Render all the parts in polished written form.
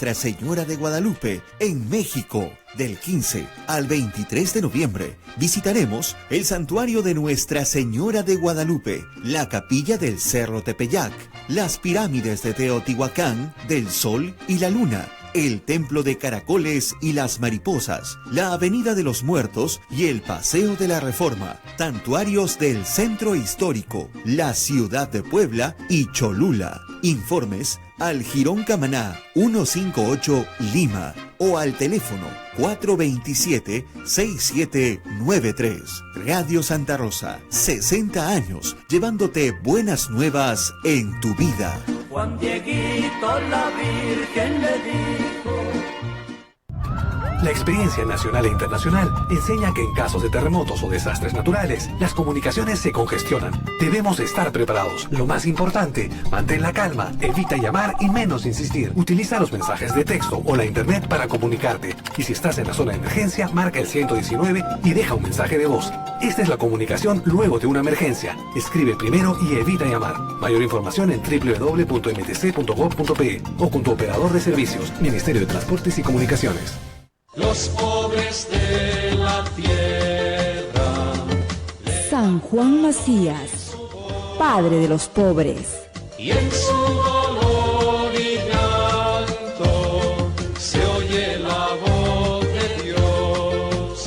Nuestra Señora de Guadalupe en México. Del 15 al 23 de noviembre visitaremos el santuario de Nuestra Señora de Guadalupe, la capilla del Cerro Tepeyac, las pirámides de Teotihuacán, del Sol y la Luna, el Templo de Caracoles y las Mariposas, la Avenida de los Muertos y el Paseo de la Reforma, santuarios del Centro Histórico, la Ciudad de Puebla y Cholula. Informes al Jirón Camaná 158 Lima o al teléfono 427-6793. Radio Santa Rosa, 60 años, llevándote buenas nuevas en tu vida. Juan Dieguito, la Virgen le dijo. La experiencia nacional e internacional enseña que en casos de terremotos o desastres naturales, las comunicaciones se congestionan. Debemos estar preparados. Lo más importante, mantén la calma, evita llamar y menos insistir. Utiliza los mensajes de texto o la internet para comunicarte. Y si estás en la zona de emergencia, marca el 119 y deja un mensaje de voz. Esta es la comunicación luego de una emergencia. Escribe primero y evita llamar. Mayor información en www.mtc.gov.pe o con tu operador de servicios, Ministerio de Transportes y Comunicaciones. Los pobres de la tierra. San Juan Macías, padre de los pobres. Y en su dolor y llanto se oye la voz de Dios.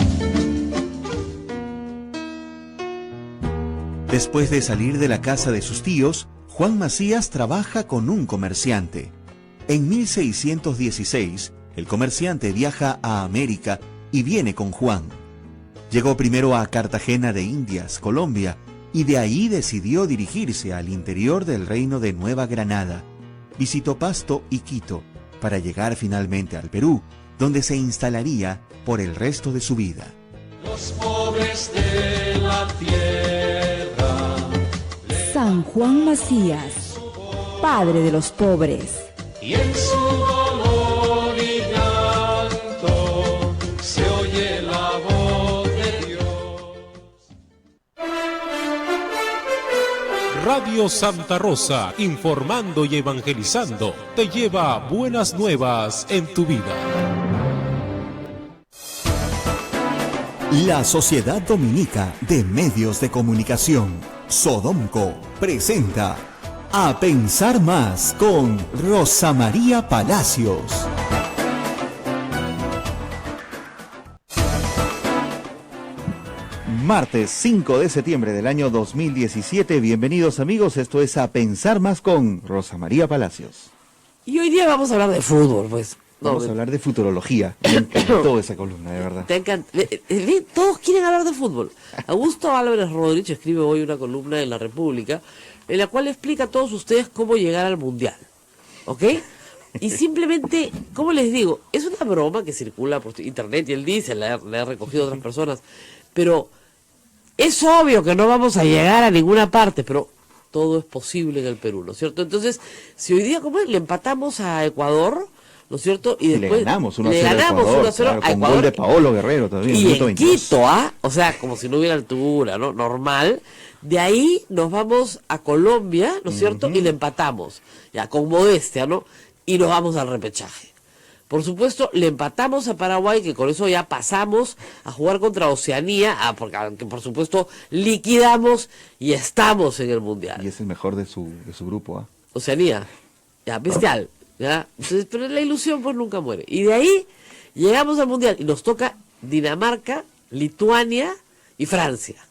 Después de salir de la casa de sus tíos, Juan Macías trabaja con un comerciante. En 1616, el comerciante viaja a América y viene con Juan. Llegó primero a Cartagena de Indias, Colombia, y de ahí decidió dirigirse al interior del reino de Nueva Granada. Visitó Pasto y Quito, para llegar finalmente al Perú, donde se instalaría por el resto de su vida. Los pobres de la tierra. San Juan Macías, padre de los pobres. Y en su dolor y llanto se oye la voz de Dios. Radio Santa Rosa, informando y evangelizando, te lleva buenas nuevas en tu vida. La Sociedad Dominica de Medios de Comunicación, Sodomco, presenta A Pensar Más con Rosa María Palacios. Martes 5 de septiembre del año 2017. Bienvenidos amigos, esto es A Pensar Más con Rosa María Palacios. Y hoy día vamos a hablar de fútbol, pues. Vamos a hablar de futurología. Me encantó esa columna, de verdad. Todos quieren hablar de fútbol. Augusto Álvarez Rodríguez escribe hoy una columna en La República en la cual explica a todos ustedes cómo llegar al Mundial, ¿ok? Y simplemente, ¿cómo les digo? Es una broma que circula por internet y él dice, le ha recogido a otras personas, pero es obvio que no vamos a llegar a ninguna parte, pero todo es posible en el Perú, ¿no es cierto? Entonces, si hoy día, ¿cómo es? Le empatamos a Ecuador, ¿no es cierto? Y después le ganamos 1-0 a Ecuador, a Ecuador. Con gol de Paolo Guerrero todavía. Y en Quito, o sea, como si no hubiera altura, ¿no? Normal. De ahí nos vamos a Colombia, ¿no es cierto? Y le empatamos, ya, con modestia, ¿no? Y nos vamos al repechaje. Por supuesto, le empatamos a Paraguay, que con eso ya pasamos a jugar contra Oceanía, porque por supuesto liquidamos y estamos en el Mundial. Y es el mejor de su grupo, ¿ah? Oceanía, ya, bestial, ya. Entonces, pero la ilusión pues nunca muere. Y de ahí llegamos al Mundial y nos toca Dinamarca, Lituania y Francia.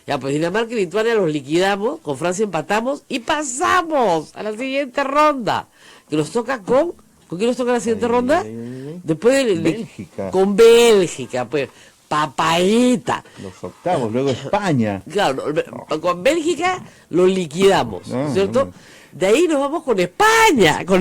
Ya, pues Dinamarca y Lituania los liquidamos, con Francia empatamos y pasamos a la siguiente ronda. Que nos toca ¿con quién nos toca la siguiente ronda? Después de Bélgica. Con Bélgica, pues, papayita. Los octavos, luego España. Claro, con Bélgica lo liquidamos, ¿no es cierto? De ahí nos vamos con España, ¿no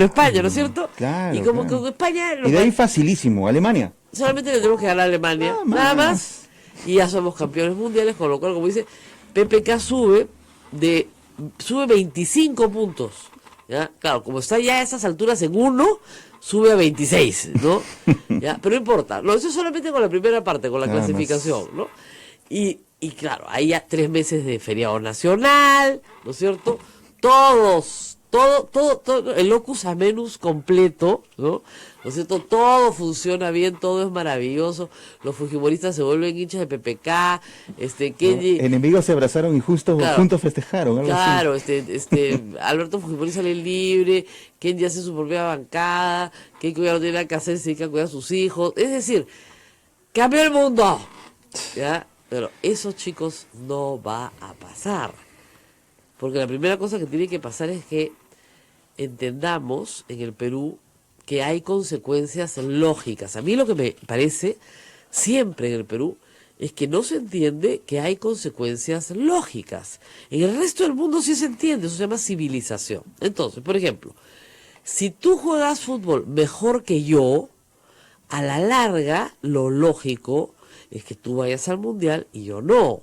es cierto? Claro, y como claro. que España... Y de ahí facilísimo, Alemania. Solamente le tenemos que ganar a Alemania, nada más. Y ya somos campeones mundiales, con lo cual, como dice, PPK sube 25 puntos. ¿Ya? Claro, como está ya a esas alturas en 1, sube a 26, ¿no? ¿Ya? Pero no importa, no, eso es solamente con la primera parte, con la clasificación, ¿no? Y claro, hay ya 3 meses de feriado nacional, ¿no es cierto? Todos todo, el locus amenus completo, ¿no? ¿No es cierto? Todo funciona bien, todo es maravilloso. Los fujimoristas se vuelven hinchas de PPK, Kenji... Enemigos se abrazaron y Claro. juntos festejaron, algo Claro, así. Alberto Fujimori sale libre, Kenji hace su propia bancada, Keiko ya no tiene nada que hacer, se dedica a cuidar a sus hijos. Es decir, cambió el mundo, ¿ya? Pero eso, chicos, no va a pasar. Porque la primera cosa que tiene que pasar es que entendamos en el Perú que hay consecuencias lógicas. A mí lo que me parece siempre en el Perú es que no se entiende que hay consecuencias lógicas. En el resto del mundo sí se entiende, eso se llama civilización. Entonces, por ejemplo, si tú juegas fútbol mejor que yo, a la larga, lo lógico es que tú vayas al mundial y yo no.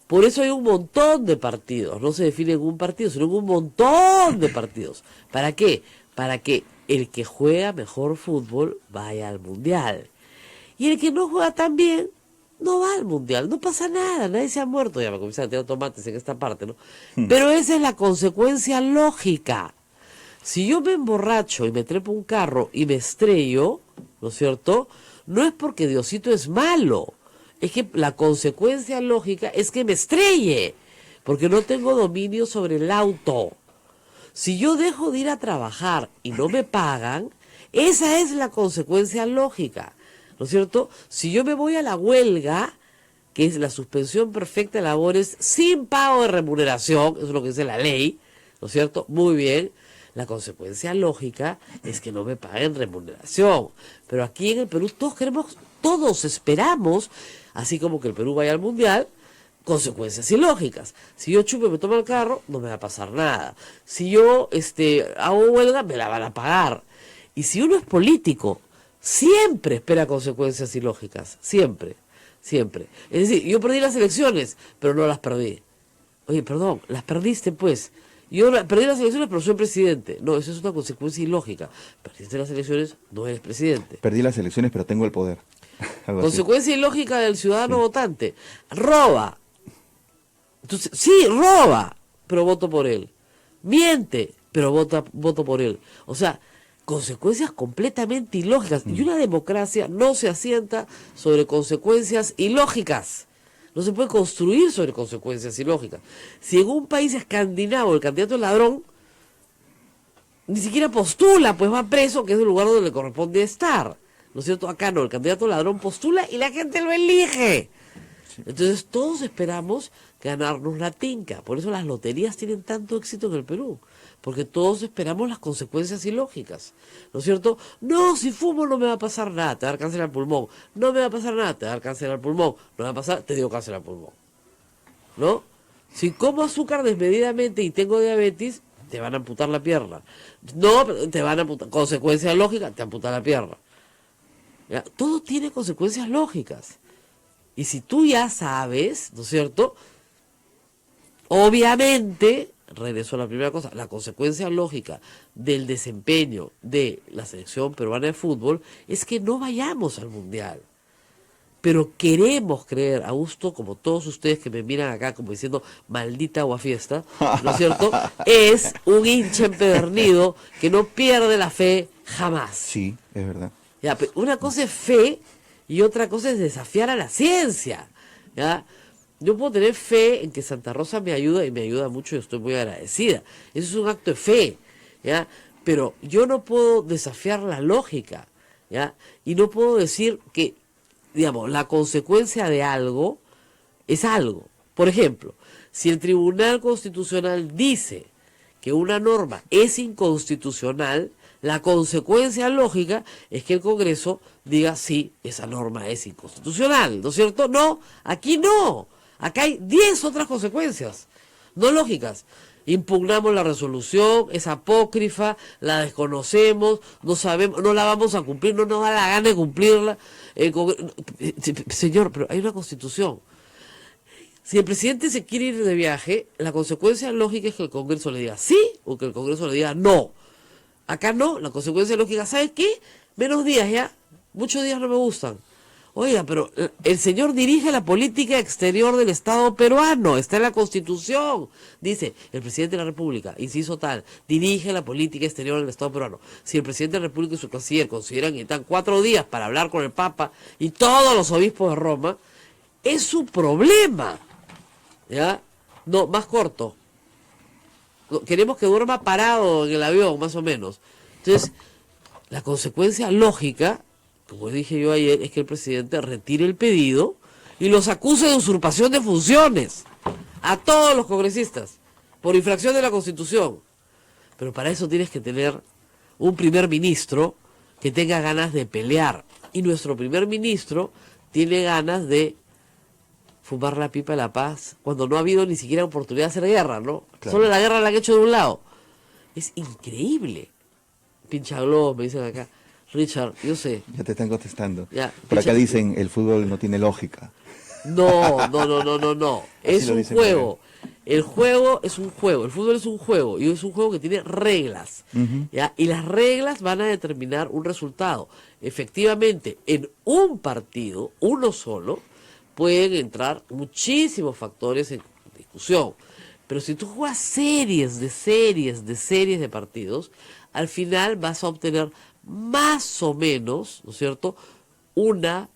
Por eso hay un montón de partidos, no se define en un partido, sino en un montón de partidos. ¿Para qué? Para que el que juega mejor fútbol vaya al mundial. Y el que no juega tan bien, no va al mundial, no pasa nada, nadie se ha muerto. Ya me comienzan a tirar tomates en esta parte, ¿no? Pero esa es la consecuencia lógica. Si yo me emborracho y me trepo un carro y me estrello, ¿no es cierto? No es porque Diosito es malo. Es que la consecuencia lógica es que me estrelle, porque no tengo dominio sobre el auto. Si yo dejo de ir a trabajar y no me pagan, esa es la consecuencia lógica, ¿no es cierto? Si yo me voy a la huelga, que es la suspensión perfecta de labores sin pago de remuneración, eso es lo que dice la ley, ¿no es cierto? Muy bien. La consecuencia lógica es que no me paguen remuneración. Pero aquí en el Perú todos esperamos, así como que el Perú vaya al mundial, consecuencias ilógicas. Si yo chupo y me tomo el carro, no me va a pasar nada. Si yo hago huelga, me la van a pagar. Y si uno es político, siempre espera consecuencias ilógicas. Siempre, siempre. Es decir, yo perdí las elecciones, pero no las perdí. Oye, perdón, las perdiste pues. Yo perdí las elecciones, pero soy presidente. No, eso es una consecuencia ilógica. Perdiste las elecciones, no eres presidente. Perdí las elecciones, pero tengo el poder. Algo así. Consecuencia ilógica del ciudadano votante. Roba. Entonces, sí, roba, pero voto por él. Miente, pero voto por él. O sea, consecuencias completamente ilógicas. Y una democracia no se asienta sobre consecuencias ilógicas. No se puede construir sobre consecuencias ilógicas. Si en un país escandinavo el candidato es ladrón, ni siquiera postula, pues va preso, que es el lugar donde le corresponde estar. ¿No es cierto? Acá no, el candidato ladrón postula y la gente lo elige. Entonces todos esperamos ganarnos la tinca. Por eso las loterías tienen tanto éxito en el Perú. Porque todos esperamos las consecuencias ilógicas. ¿No es cierto? No, si fumo no me va a pasar nada, te va a dar cáncer al pulmón. No me va a pasar nada, te va a dar cáncer al pulmón. No me va a pasar, te dio cáncer al pulmón. ¿No? Si como azúcar desmedidamente y tengo diabetes, te van a amputar la pierna. No, pero te van a amputar. Consecuencia lógica, te amputan la pierna. ¿Ya? Todo tiene consecuencias lógicas. Y si tú ya sabes, ¿no es cierto? Obviamente, regreso a la primera cosa, la consecuencia lógica del desempeño de la selección peruana de fútbol es que no vayamos al mundial. Pero queremos creer, Augusto, como todos ustedes que me miran acá como diciendo maldita aguafiesta, ¿no es cierto? Es un hincha empedernido que no pierde la fe jamás. Sí, es verdad. Ya, pero una cosa es fe y otra cosa es desafiar a la ciencia. ¿Ya? Yo puedo tener fe en que Santa Rosa me ayuda y me ayuda mucho y estoy muy agradecida. Eso es un acto de fe, ¿ya? Pero yo no puedo desafiar la lógica, ¿ya? Y no puedo decir que, digamos, la consecuencia de algo es algo. Por ejemplo, si el Tribunal Constitucional dice que una norma es inconstitucional, la consecuencia lógica es que el Congreso diga sí, esa norma es inconstitucional, ¿no es cierto? No, aquí no. Acá hay 10 otras consecuencias, no lógicas. Impugnamos la resolución, es apócrifa, la desconocemos, no sabemos, no la vamos a cumplir, no nos da la gana de cumplirla. Señor, pero hay una constitución. Si el presidente se quiere ir de viaje, la consecuencia lógica es que el Congreso le diga sí o que el Congreso le diga no. Acá no, la consecuencia lógica, ¿sabes qué? Menos días ya, muchos días no me gustan. Oiga, pero el señor dirige la política exterior del Estado peruano, está en la Constitución. Dice, el presidente de la República, inciso tal, dirige la política exterior del Estado peruano. Si el presidente de la República y su canciller consideran que necesitan 4 días para hablar con el Papa y todos los obispos de Roma, es su problema. ¿Ya? No, más corto. Queremos que duerma parado en el avión, más o menos. Entonces, la consecuencia lógica, como dije yo ayer, es que el presidente retire el pedido y los acuse de usurpación de funciones a todos los congresistas por infracción de la Constitución. Pero para eso tienes que tener un primer ministro que tenga ganas de pelear. Y nuestro primer ministro tiene ganas de fumar la pipa de la paz cuando no ha habido ni siquiera oportunidad de hacer guerra, ¿no? Claro. Solo la guerra la han hecho de un lado. Es increíble. Pinchaglobos, me dicen acá. Richard, yo sé. Ya te están contestando. Ya, Por acá pincha- dicen, el fútbol no tiene lógica. No. Es lo un dicen juego. El juego es un juego. El fútbol es un juego. Y es un juego que tiene reglas. ¿Ya? Y las reglas van a determinar un resultado. Efectivamente, en un partido, uno solo, pueden entrar muchísimos factores en discusión. Pero si tú juegas series de partidos, al final vas a obtener más o menos, ¿no es cierto?, una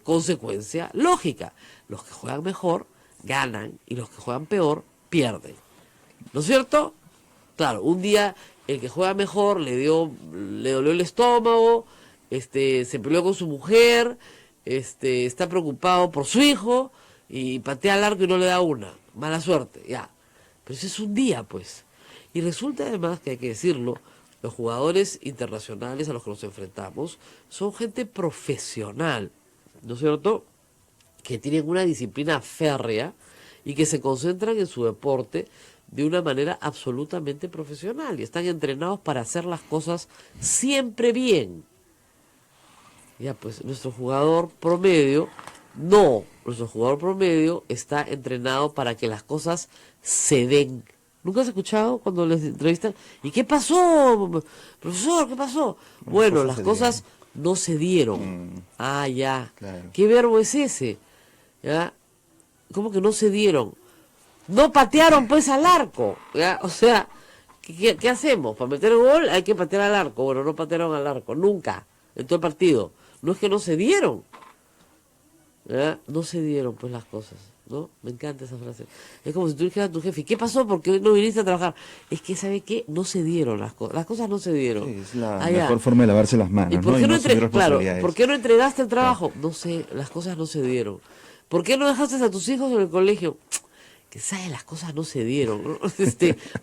consecuencia lógica. Los que juegan mejor ganan y los que juegan peor pierden. ¿No es cierto? Claro, un día el que juega mejor le dolió el estómago, se peleó con su mujer, está preocupado por su hijo y patea al arco y no le da una. Mala suerte, ya. Pero ese es un día, pues. Y resulta además que hay que decirlo, los jugadores internacionales a los que nos enfrentamos son gente profesional, ¿no es cierto?, que tienen una disciplina férrea y que se concentran en su deporte de una manera absolutamente profesional y están entrenados para hacer las cosas siempre bien. Ya, pues nuestro jugador promedio está entrenado para que las cosas se den. ¿Nunca has escuchado cuando les entrevistan? ¿Y qué pasó, profesor? ¿Qué pasó? Bueno, las cosas no se dieron. Ah, ya. Claro. ¿Qué verbo es ese? ¿Ya? ¿Cómo que no se dieron? No patearon pues al arco. ¿Ya? O sea, ¿qué hacemos? Para meter gol hay que patear al arco. Bueno, no patearon al arco, nunca, en todo el partido. No es que no se dieron. ¿Ya? No se dieron pues las cosas, ¿no? Me encanta esa frase. Es como si tú dijeras a tu jefe, ¿qué pasó? ¿Por qué no viniste a trabajar? Es que, ¿sabe qué? No se dieron las cosas. Las cosas no se dieron. Sí, es la ya. mejor forma de lavarse las manos, ¿Y por qué ¿no? no, Y no asumir claro, responsabilidades. ¿por qué no entregaste el trabajo? No sé, las cosas no se dieron. ¿Por qué no dejaste a tus hijos en el colegio? Que sabes, las cosas no se dieron, ¿no?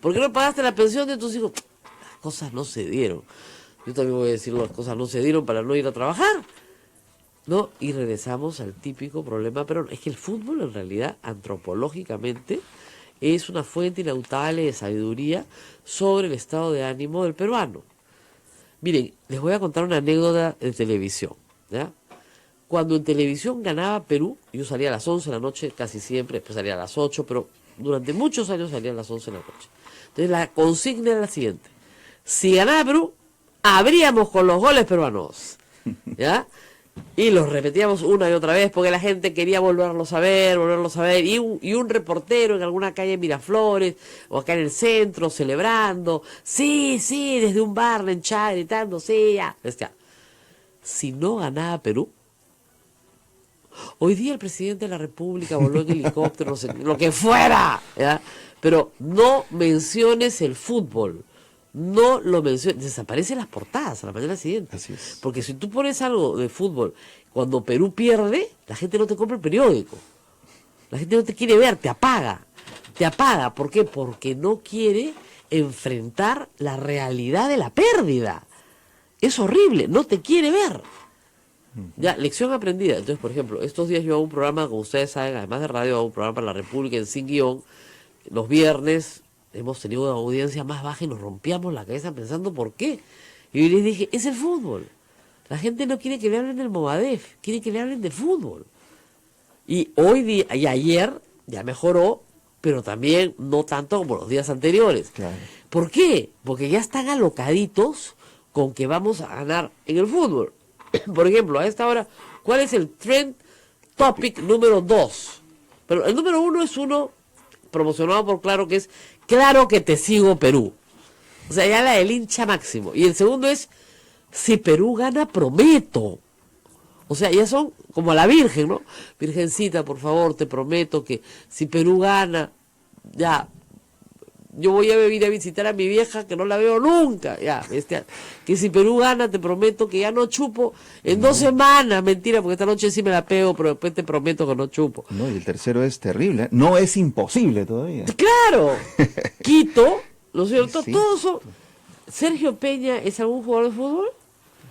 ¿Por qué no pagaste la pensión de tus hijos? Las cosas no se dieron. Yo también voy a decir, las cosas no se dieron para no ir a trabajar, ¿no? Y regresamos al típico problema, pero es que el fútbol en realidad, antropológicamente, es una fuente inagotable de sabiduría sobre el estado de ánimo del peruano. Miren, les voy a contar una anécdota de televisión, ¿ya? Cuando en televisión ganaba Perú, yo salía a las 11 de la noche casi siempre, después salía a las 8, pero durante muchos años salía a las 11 de la noche. Entonces la consigna era la siguiente: si ganaba Perú, abríamos con los goles peruanos, ¿ya? Y los repetíamos una y otra vez porque la gente quería volverlos a ver, y un reportero en alguna calle en Miraflores o acá en el centro celebrando, sí, desde un bar en Chad gritando, sí, ya. Si no ganaba Perú, hoy día el presidente de la República voló en helicóptero, no sé, lo que fuera, ¿ya? Pero no menciones el fútbol. No lo menciones, desaparecen las portadas a la mañana siguiente. Así es. Porque si tú pones algo de fútbol, cuando Perú pierde, la gente no te compra el periódico. La gente no te quiere ver, te apaga. Te apaga, ¿por qué? Porque no quiere enfrentar la realidad de la pérdida. Es horrible, no te quiere ver. Ya, lección aprendida. Entonces, por ejemplo, estos días yo hago un programa, como ustedes saben, además de radio, hago un programa para la República en Sin Guión. Los viernes hemos tenido una audiencia más baja y nos rompíamos la cabeza pensando por qué. Y yo les dije, es el fútbol. La gente no quiere que le hablen del Movadef, quiere que le hablen de fútbol. Y hoy día, y ayer, ya mejoró, pero también no tanto como los días anteriores. Claro. ¿Por qué? Porque ya están alocaditos con que vamos a ganar en el fútbol. Por ejemplo, a esta hora ¿Cuál es el trend topic número 2? Pero el número 1 es uno promocionado por Claro, que es Claro que te sigo Perú. O sea, ya la del hincha máximo. Y el segundo es, si Perú gana, prometo. O sea, ya son como a la Virgen, ¿no? Virgencita, por favor, te prometo que si Perú gana, ya, yo voy a ir a visitar a mi vieja que no la veo nunca, ya, que si Perú gana, te prometo que ya no chupo en 2 semanas, mentira, porque esta noche sí me la pego, pero después te prometo que no chupo. No, y el tercero es terrible. No es imposible todavía. ¡Claro! Quito, ¿no es cierto? Sí. Todos son... ¿Sergio Peña es algún jugador de fútbol?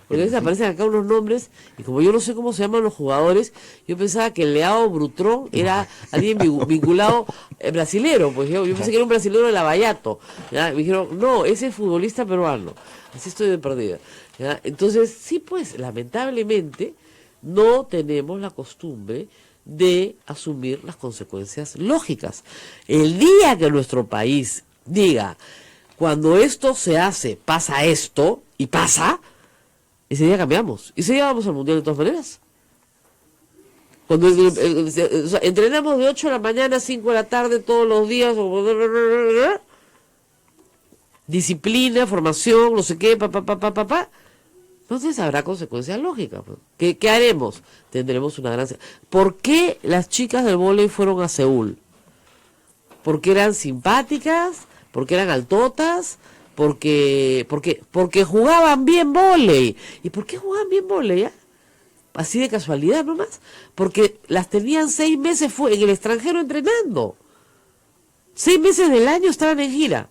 Porque a veces aparecen acá unos nombres, y como yo no sé cómo se llaman los jugadores, yo pensaba que Leao Brutrón era alguien vinculado brasilero, pues yo pensé que era un brasilero de Lavallato. ¿Ya? Me dijeron, no, ese es futbolista peruano. Así estoy de perdida. ¿Ya? Entonces, sí, pues, lamentablemente, no tenemos la costumbre de asumir las consecuencias lógicas. El día que nuestro país diga, cuando esto se hace, pasa esto, y pasa, ese día cambiamos. Ese día vamos al Mundial de todas maneras. Cuando o sea, entrenamos de 8 de la mañana a 5 de la tarde todos los días. Disciplina, formación, no sé qué, entonces habrá consecuencias lógicas. ¿Qué haremos? Tendremos una gran... ¿Por qué las chicas del vóley fueron a Seúl? ¿Porque eran simpáticas? ¿Porque eran altotas? Porque jugaban bien vóley. ¿Y por qué jugaban bien vóley? Así de casualidad nomás. Porque las tenían 6 meses en el extranjero entrenando. 6 meses del año estaban en gira.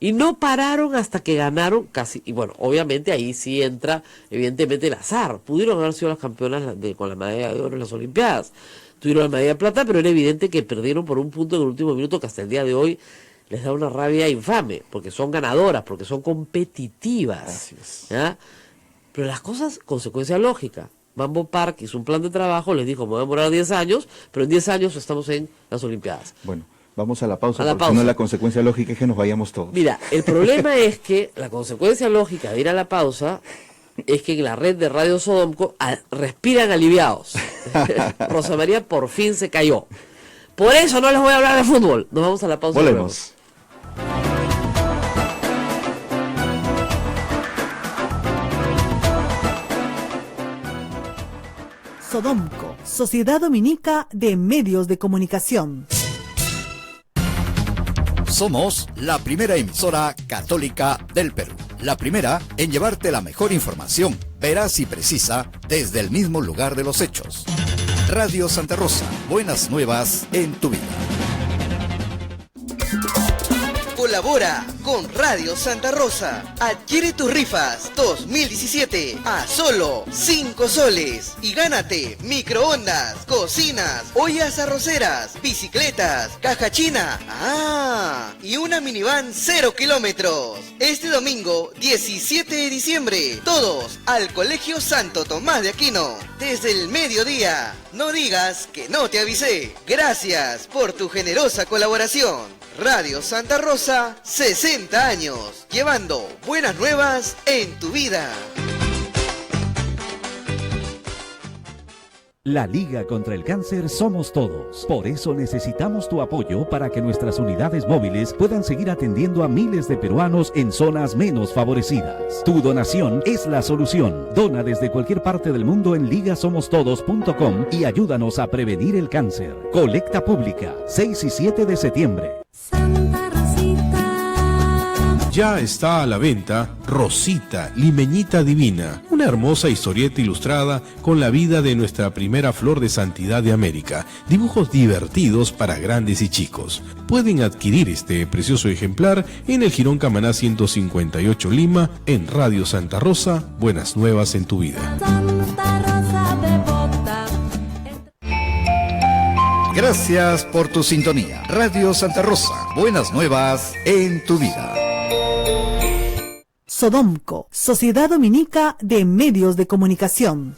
Y no pararon hasta que ganaron casi. Y bueno, obviamente ahí sí entra evidentemente el azar. Pudieron haber sido las campeonas con la medalla de oro en las Olimpiadas. Tuvieron la medalla de plata, pero era evidente que perdieron por un punto en el último minuto que hasta el día de hoy les da una rabia infame, porque son ganadoras, porque son competitivas. Así es. ¿Ya? Pero las cosas, consecuencia lógica. Mambo Park hizo un plan de trabajo, les dijo, me voy a demorar 10 años, pero en 10 años estamos en las Olimpiadas. Bueno, vamos a la pausa, A la porque pausa. si no la consecuencia lógica es que nos vayamos todos. Mira, el problema es que la consecuencia lógica de ir a la pausa es que en la red de Radio Sodomco respiran aliviados. Rosa María por fin se cayó. Por eso no les voy a hablar de fútbol. Nos vamos a la pausa. Volvemos. Sodomco, Sociedad Dominica de Medios de Comunicación. Somos la primera emisora católica del Perú. La primera en llevarte la mejor información, veraz y precisa, desde el mismo lugar de los hechos. Radio Santa Rosa, buenas nuevas en tu vida. Colabora con Radio Santa Rosa. Adquiere tus rifas 2017 a solo 5 soles y gánate microondas, cocinas, ollas arroceras, bicicletas, caja china, y una minivan 0 kilómetros. Este domingo 17 de diciembre, todos al Colegio Santo Tomás de Aquino, desde el mediodía. No digas que no te avisé. Gracias por tu generosa colaboración. Radio Santa Rosa, 60 años, llevando buenas nuevas en tu vida. La Liga contra el Cáncer somos todos. Por eso necesitamos tu apoyo para que nuestras unidades móviles puedan seguir atendiendo a miles de peruanos en zonas menos favorecidas. Tu donación es la solución. Dona desde cualquier parte del mundo en ligasomostodos.com y ayúdanos a prevenir el cáncer. Colecta pública, 6 y 7 de septiembre. Ya está a la venta Rosita, Limeñita Divina, una hermosa historieta ilustrada con la vida de nuestra primera flor de santidad de América. Dibujos divertidos para grandes y chicos. Pueden adquirir este precioso ejemplar en el Jirón Camaná 158 Lima, en Radio Santa Rosa, buenas nuevas en tu vida. Gracias por tu sintonía. Radio Santa Rosa, buenas nuevas en tu vida. Sodomco, Sociedad Dominica de Medios de Comunicación.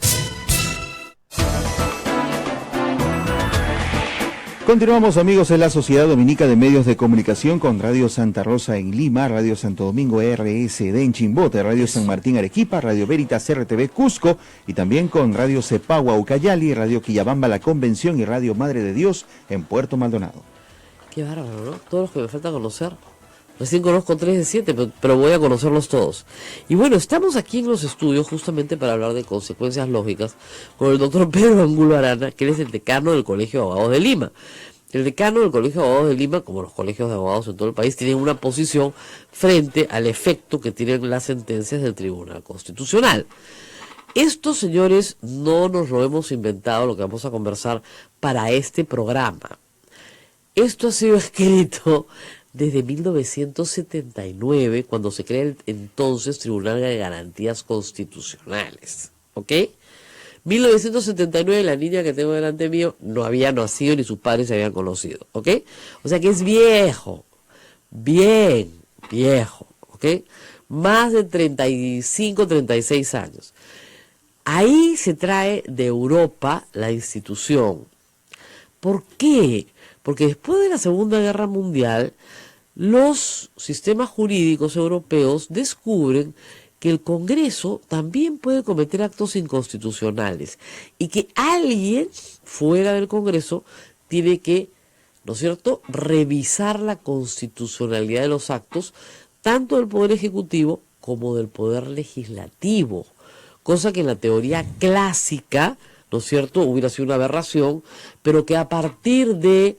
Continuamos, amigos, en la Sociedad Dominica de Medios de Comunicación con Radio Santa Rosa en Lima, Radio Santo Domingo RSD en Chimbote, Radio San Martín Arequipa, Radio Veritas RTV Cusco y también con Radio Cepagua Ucayali, Radio Quillabamba La Convención y Radio Madre de Dios en Puerto Maldonado. Qué bárbaro, ¿no? Todos los que me falta conocer. Recién conozco 3 de 7, pero voy a conocerlos todos. Y bueno, estamos aquí en los estudios justamente para hablar de consecuencias lógicas con el doctor Pedro Angulo Arana, que él es el decano del Colegio de Abogados de Lima. El decano del Colegio de Abogados de Lima, como los colegios de abogados en todo el país, tienen una posición frente al efecto que tienen las sentencias del Tribunal Constitucional. Esto, señores, no nos lo hemos inventado, lo que vamos a conversar para este programa. Esto ha sido escrito desde 1979, cuando se crea el entonces Tribunal de Garantías Constitucionales. ¿Ok? 1979, la niña que tengo delante mío no había nacido ni sus padres se habían conocido. ¿Ok? O sea que es viejo. Bien viejo. ¿Ok? Más de 35, 36 años. Ahí se trae de Europa la institución. ¿Por qué? Porque después de la Segunda Guerra Mundial, los sistemas jurídicos europeos descubren que el Congreso también puede cometer actos inconstitucionales y que alguien fuera del Congreso tiene que, ¿no es cierto?, revisar la constitucionalidad de los actos, tanto del Poder Ejecutivo como del Poder Legislativo, cosa que en la teoría clásica, ¿no es cierto?, hubiera sido una aberración, pero que a partir de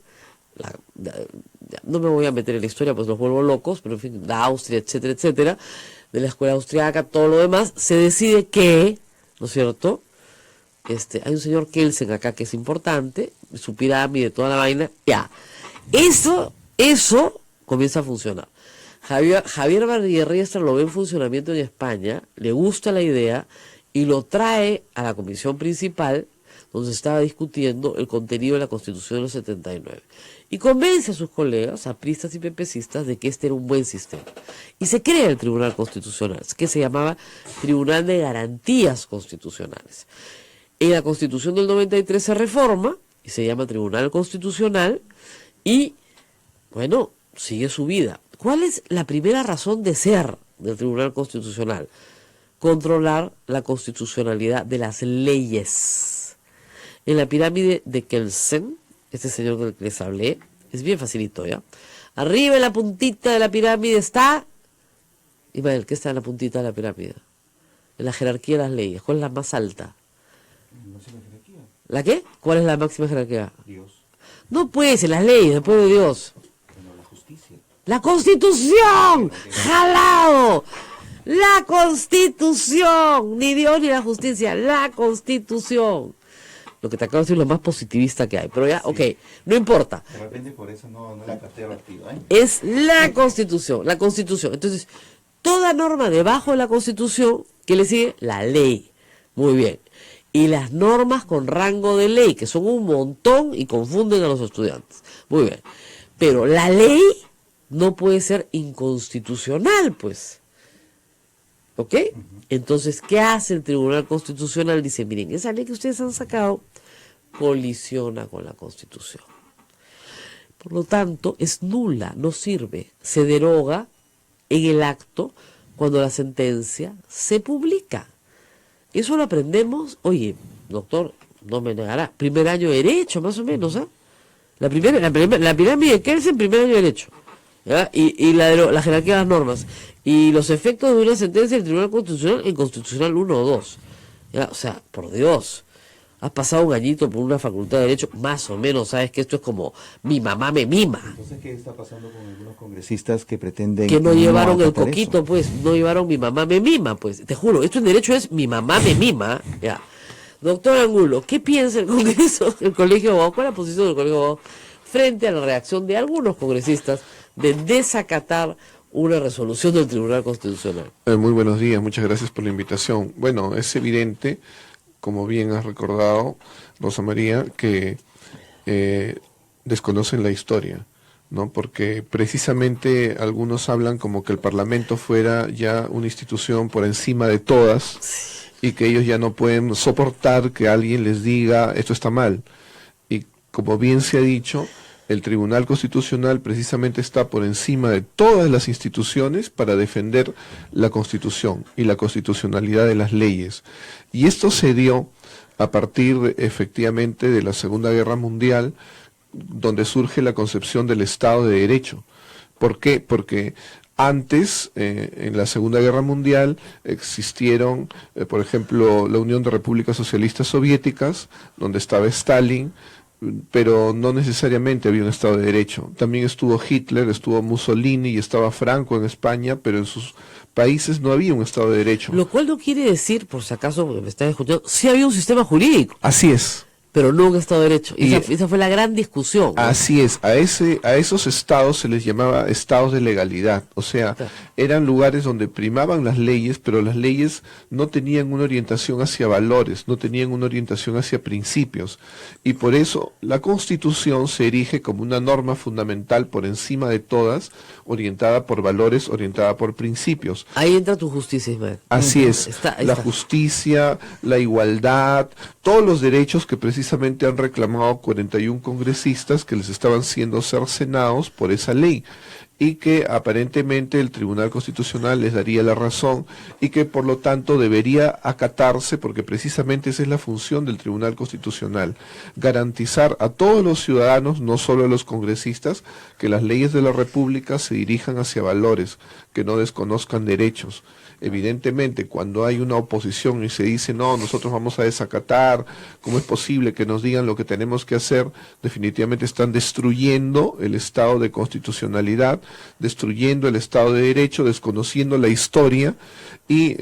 no me voy a meter en la historia, pues los vuelvo locos, pero en fin, la Austria, etcétera, etcétera, de la escuela austriaca, todo lo demás, se decide que, ¿no es cierto?, hay un señor Kelsen acá que es importante, su pirámide, toda la vaina, ya, eso comienza a funcionar. Javier Barriga-Riestra lo ve en funcionamiento en España, le gusta la idea y lo trae a la comisión principal, donde se estaba discutiendo el contenido de la Constitución del 79. Y convence a sus colegas, apristas y pepecistas, de que este era un buen sistema. Y se crea el Tribunal Constitucional, que se llamaba Tribunal de Garantías Constitucionales. En la Constitución del 93 se reforma, y se llama Tribunal Constitucional, y, bueno, sigue su vida. ¿Cuál es la primera razón de ser del Tribunal Constitucional? Controlar la constitucionalidad de las leyes. En la pirámide de Kelsen, este señor del que les hablé, es bien facilito, ¿ya? Arriba en la puntita de la pirámide está... Ismael, ¿qué está en la puntita de la pirámide? En la jerarquía de las leyes. ¿Cuál es la más alta? ¿La máxima jerarquía? ¿La qué? ¿Cuál es la máxima jerarquía? Dios. No puede ser las leyes, después de Dios. Bueno, la justicia. ¡La Constitución! ¡Jalado! ¡La Constitución! Ni Dios ni la justicia, la Constitución. Lo que te acabo de decir es lo más positivista que hay. Pero ya, sí. Ok, no importa. De repente por eso no la capté rápido, ¿eh? Es la Constitución, la Constitución. Entonces, toda norma debajo de la Constitución, ¿qué le sigue? La ley. Muy bien. Y las normas con rango de ley, que son un montón y confunden a los estudiantes. Muy bien. Pero la ley no puede ser inconstitucional, pues. ¿Ok? Entonces, ¿qué hace el Tribunal Constitucional? Dice, miren, esa ley que ustedes han sacado colisiona con la Constitución. Por lo tanto, es nula, no sirve. Se deroga en el acto cuando la sentencia se publica. Eso lo aprendemos, oye, doctor, no me negará, primer año de Derecho, más o menos, ¿eh? La pirámide de Kelsen, primer año de Derecho. ¿Ya? Y la jerarquía de las normas. Y los efectos de una sentencia del Tribunal Constitucional en Constitucional 1 o 2. ¿Ya? O sea, por Dios, has pasado un añito por una facultad de Derecho, más o menos, sabes que esto es como mi mamá me mima. Entonces, ¿qué está pasando con algunos congresistas que pretenden... Que no llevaron el coquito, eso? Pues, no llevaron mi mamá me mima, pues. Te juro, esto en Derecho es mi mamá me mima, ya. Doctor Angulo, ¿qué piensa el Congreso, el Colegio de Abogados? ¿Cuál es la posición del Colegio de Abogados frente a la reacción de algunos congresistas de desacatar una resolución del Tribunal Constitucional? Muy buenos días, muchas gracias por la invitación. Bueno, es evidente, como bien has recordado, Rosa María, que desconocen la historia, ¿no? Porque precisamente algunos hablan como que el Parlamento fuera ya una institución por encima de todas y que ellos ya no pueden soportar que alguien les diga esto está mal. Y como bien se ha dicho, el Tribunal Constitucional precisamente está por encima de todas las instituciones para defender la Constitución y la constitucionalidad de las leyes. Y esto se dio a partir efectivamente de la Segunda Guerra Mundial, donde surge la concepción del Estado de Derecho. ¿Por qué? Porque antes, en la Segunda Guerra Mundial, existieron, por ejemplo, la Unión de Repúblicas Socialistas Soviéticas, donde estaba Stalin, pero no necesariamente había un Estado de Derecho. También estuvo Hitler, estuvo Mussolini y estaba Franco en España, pero en sus países no había un Estado de Derecho. Lo cual no quiere decir, por si acaso, porque me están escuchando, sí había un sistema jurídico. Así es. Pero no un Estado de Derecho. Y esa fue la gran discusión, ¿no? Así es, a esos estados se les llamaba estados de legalidad, o sea, eran lugares donde primaban las leyes, pero las leyes no tenían una orientación hacia valores, no tenían una orientación hacia principios, y por eso la Constitución se erige como una norma fundamental por encima de todas, orientada por valores, orientada por principios. Ahí entra tu justicia, Ismael. Así es, la está. justicia, la igualdad, todos los derechos que precisamente han reclamado 41 congresistas que les estaban siendo cercenados por esa ley y que aparentemente el Tribunal Constitucional les daría la razón y que por lo tanto debería acatarse, porque precisamente esa es la función del Tribunal Constitucional, garantizar a todos los ciudadanos, no solo a los congresistas, que las leyes de la República se dirijan hacia valores, que no desconozcan derechos. Evidentemente, cuando hay una oposición y se dice, no, nosotros vamos a desacatar, ¿cómo es posible que nos digan lo que tenemos que hacer? Definitivamente están destruyendo el Estado de constitucionalidad, destruyendo el Estado de Derecho, desconociendo la historia y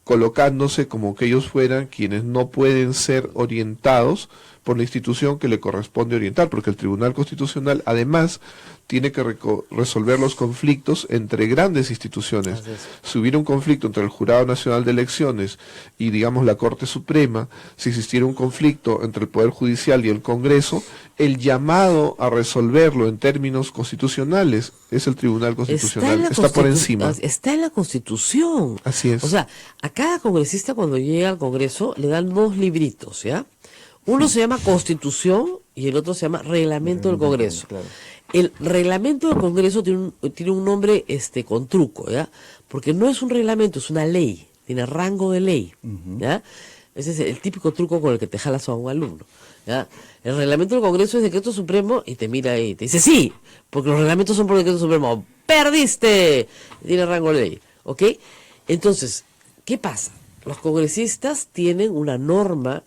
colocándose como que ellos fueran quienes no pueden ser orientados por la institución que le corresponde orientar, porque el Tribunal Constitucional además tiene que resolver los conflictos entre grandes instituciones. Si hubiera un conflicto entre el Jurado Nacional de Elecciones y, digamos, la Corte Suprema, si existiera un conflicto entre el Poder Judicial y el Congreso, el llamado a resolverlo en términos constitucionales es el Tribunal Constitucional, está por encima. Está en la Constitución. Así es. O sea, a cada congresista cuando llega al Congreso le dan dos libritos, ¿ya? Uno se llama Constitución y el otro se llama Reglamento del Congreso. Claro. El reglamento del Congreso tiene un nombre con truco, ¿ya? Porque no es un reglamento, es una ley, tiene rango de ley, ¿ya? Ese es el típico truco con el que te jalas a un alumno, ¿ya? El reglamento del Congreso es decreto supremo y te mira ahí y te dice, sí, porque los reglamentos son por decreto supremo, ¡perdiste! Tiene rango de ley, ¿ok? Entonces, ¿qué pasa? Los congresistas tienen una norma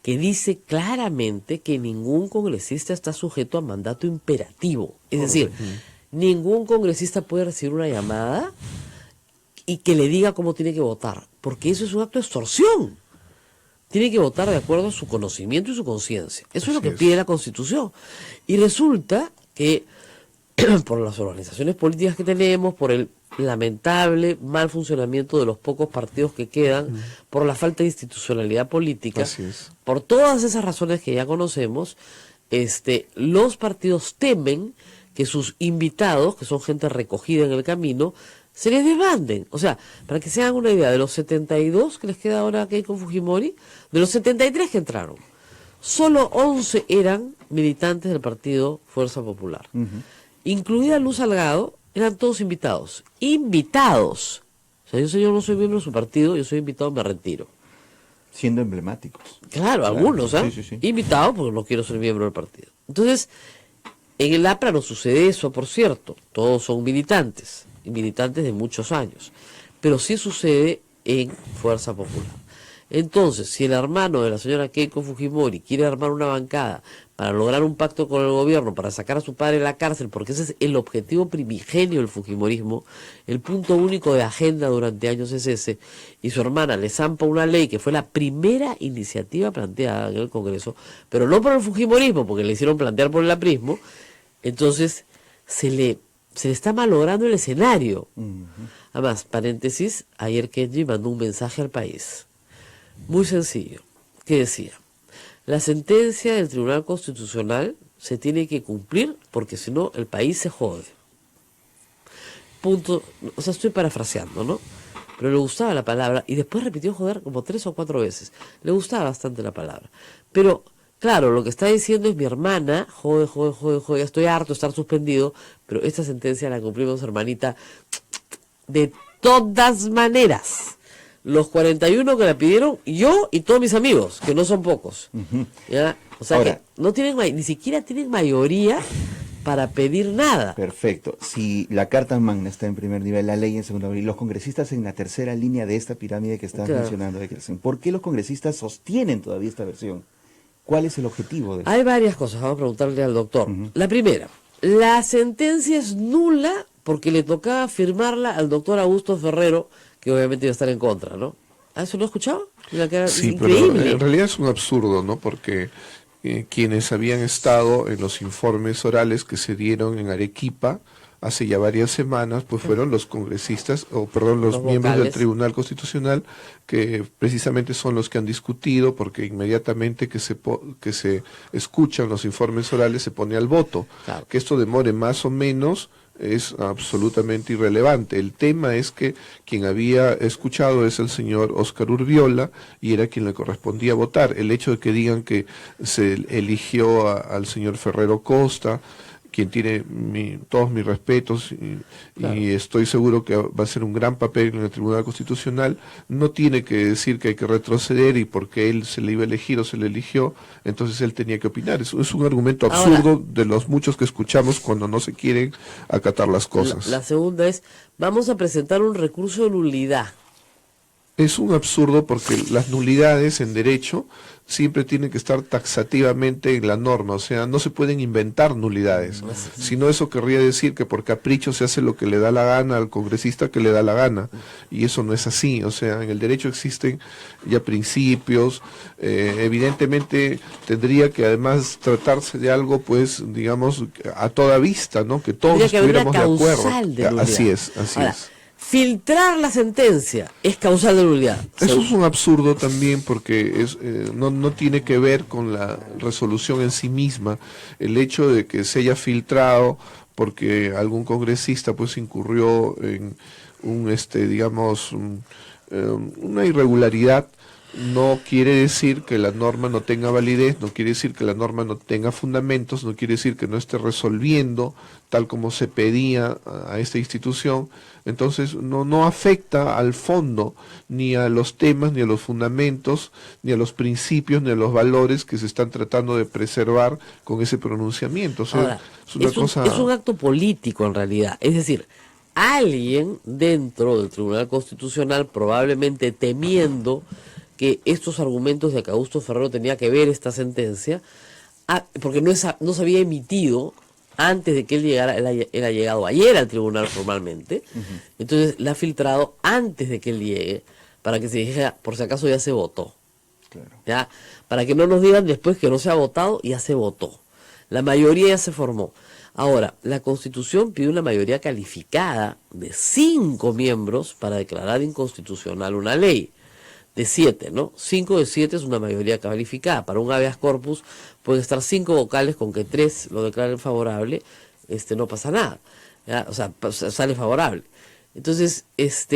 que dice claramente que ningún congresista está sujeto a mandato imperativo. Es decir, ningún congresista puede recibir una llamada y que le diga cómo tiene que votar, porque eso es un acto de extorsión. Tiene que votar de acuerdo a su conocimiento y su conciencia. Eso es lo que pide la Constitución. Y resulta que por las organizaciones políticas que tenemos, por el lamentable mal funcionamiento de los pocos partidos que quedan, por la falta de institucionalidad política, por todas esas razones que ya conocemos, los partidos temen que sus invitados, que son gente recogida en el camino, se les desbanden. O sea, para que se hagan una idea, de los 72 que les queda ahora a Keiko Fujimori, de los 73 que entraron, solo 11 eran militantes del partido Fuerza Popular. Incluida Luz Salgado, eran todos invitados. ¡Invitados! O sea, yo no soy miembro de su partido, yo soy invitado, me retiro. Siendo emblemáticos. Claro, algunos, ¿ah? Sí. Invitados porque no quiero ser miembro del partido. Entonces, en el APRA no sucede eso, por cierto. Todos son militantes, y militantes de muchos años. Pero sí sucede en Fuerza Popular. Entonces, si el hermano de la señora Keiko Fujimori quiere armar una bancada para lograr un pacto con el gobierno, para sacar a su padre de la cárcel, porque ese es el objetivo primigenio del fujimorismo, el punto único de agenda durante años es ese, y su hermana le zampa una ley que fue la primera iniciativa planteada en el Congreso, pero no por el fujimorismo, porque le hicieron plantear por el aprismo, entonces se le está malogrando el escenario. Además, paréntesis, ayer Kenji mandó un mensaje al país, muy sencillo, que decía: la sentencia del Tribunal Constitucional se tiene que cumplir porque si no el país se jode. Punto. O sea, estoy parafraseando, ¿no? Pero le gustaba la palabra y después repitió joder como 3 o 4 veces. Le gustaba bastante la palabra. Pero Claro, lo que está diciendo es mi hermana, jode, ya estoy harto de estar suspendido, pero esta sentencia la cumplimos, hermanita, de todas maneras. Los 41 que la pidieron, yo y todos mis amigos, que no son pocos. ¿Ya? O sea, Ahora, que no tienen, ni siquiera tienen mayoría para pedir nada. Perfecto. Si la Carta Magna está en primer nivel, la ley en segundo nivel, y los congresistas en la tercera línea de esta pirámide que estás mencionando, ¿por qué los congresistas sostienen todavía esta versión? ¿Cuál es el objetivo de eso? Hay varias cosas, vamos a preguntarle al doctor. La primera, la sentencia es nula porque le tocaba firmarla al doctor Augusto Ferrero, que obviamente iba a estar en contra, ¿no? ¿Ah, eso lo he escuchado? Sí, increíble. pero en realidad es un absurdo, ¿no? Porque quienes habían estado en los informes orales que se dieron en Arequipa hace ya varias semanas, pues fueron los congresistas, los miembros del Tribunal Constitucional, que precisamente son los que han discutido, porque inmediatamente que se escuchan los informes orales se pone al voto. Claro. Que esto demore más o menos es absolutamente irrelevante. El tema es que quien había escuchado es el señor Óscar Urbiola y era quien le correspondía votar. El hecho de que digan que se eligió al señor Ferrero Costa, quien tiene todos mis respetos y estoy seguro que va a ser un gran papel en el Tribunal Constitucional, no tiene que decir que hay que retroceder y porque él se le iba a elegir o se le eligió, entonces él tenía que opinar. Es un argumento absurdo de los muchos que escuchamos cuando no se quieren acatar las cosas. La segunda es, vamos a presentar un recurso de nulidad. Es un absurdo porque las nulidades en derecho siempre tienen que estar taxativamente en la norma, o sea, no se pueden inventar nulidades, sino eso querría decir que por capricho se hace lo que le da la gana al congresista que le da la gana, y eso no es así, o sea, en el derecho existen ya principios, evidentemente tendría que además tratarse de algo, pues, digamos, a toda vista, ¿no? Que todos estuviéramos de acuerdo. Así es. Filtrar la sentencia es causal de nulidad. Eso es un absurdo también porque no tiene que ver con la resolución en sí misma. El hecho de que se haya filtrado porque algún congresista pues incurrió en una irregularidad, no quiere decir que la norma no tenga validez, no quiere decir que la norma no tenga fundamentos, no quiere decir que no esté resolviendo tal como se pedía a esta institución. Entonces no afecta al fondo, ni a los temas, ni a los fundamentos, ni a los principios, ni a los valores que se están tratando de preservar con ese pronunciamiento. O sea, ahora, es un acto político en realidad, es decir, alguien dentro del Tribunal Constitucional, probablemente temiendo que estos argumentos de que Augusto Ferrero tenía que ver esta sentencia, porque no se había emitido antes de que él llegara, él ha llegado ayer al tribunal formalmente, entonces la ha filtrado antes de que él llegue, para que se dijera, por si acaso ya se votó. Claro. ¿Ya? Para que no nos digan después que no se ha votado, ya se votó. La mayoría ya se formó. Ahora, la Constitución pide una mayoría calificada de 5 miembros para declarar inconstitucional una ley. De 7, ¿no? 5 de 7 es una mayoría calificada. Para un habeas corpus pueden estar 5 vocales, con que 3 lo declaren favorable, no pasa nada. ¿Ya? O sea, sale favorable. Entonces, es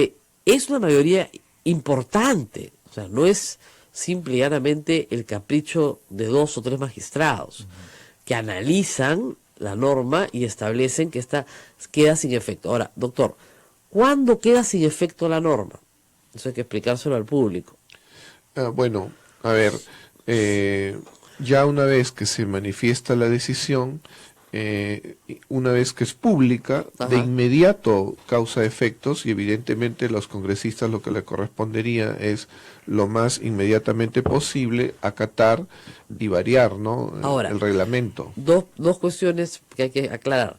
una mayoría importante. O sea, no es simple y llanamente el capricho de 2 o 3 magistrados que analizan la norma y establecen que esta queda sin efecto. Ahora, doctor, ¿cuándo queda sin efecto la norma? Eso hay que explicárselo al público. Bueno, a ver, ya una vez que se manifiesta la decisión, una vez que es pública, de inmediato causa efectos y evidentemente los congresistas lo que le correspondería es lo más inmediatamente posible acatar y variar, ¿no? Ahora, el reglamento. Dos cuestiones que hay que aclarar.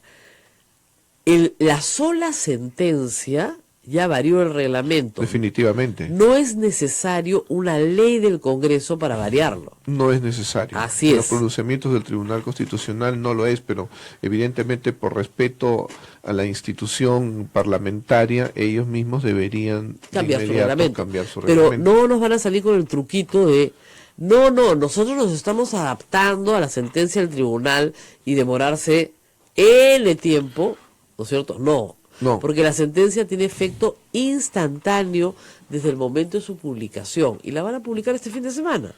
La sola sentencia ya varió el reglamento. Definitivamente. No es necesario una ley del Congreso para variarlo. No es necesario. Así es. Los pronunciamientos del Tribunal Constitucional no lo es, pero evidentemente por respeto a la institución parlamentaria, ellos mismos deberían cambiar su reglamento. Pero no nos van a salir con el truquito de no, nosotros nos estamos adaptando a la sentencia del tribunal y demorarse N tiempo, ¿no es cierto? No. Porque la sentencia tiene efecto instantáneo desde el momento de su publicación y la van a publicar este fin de semana.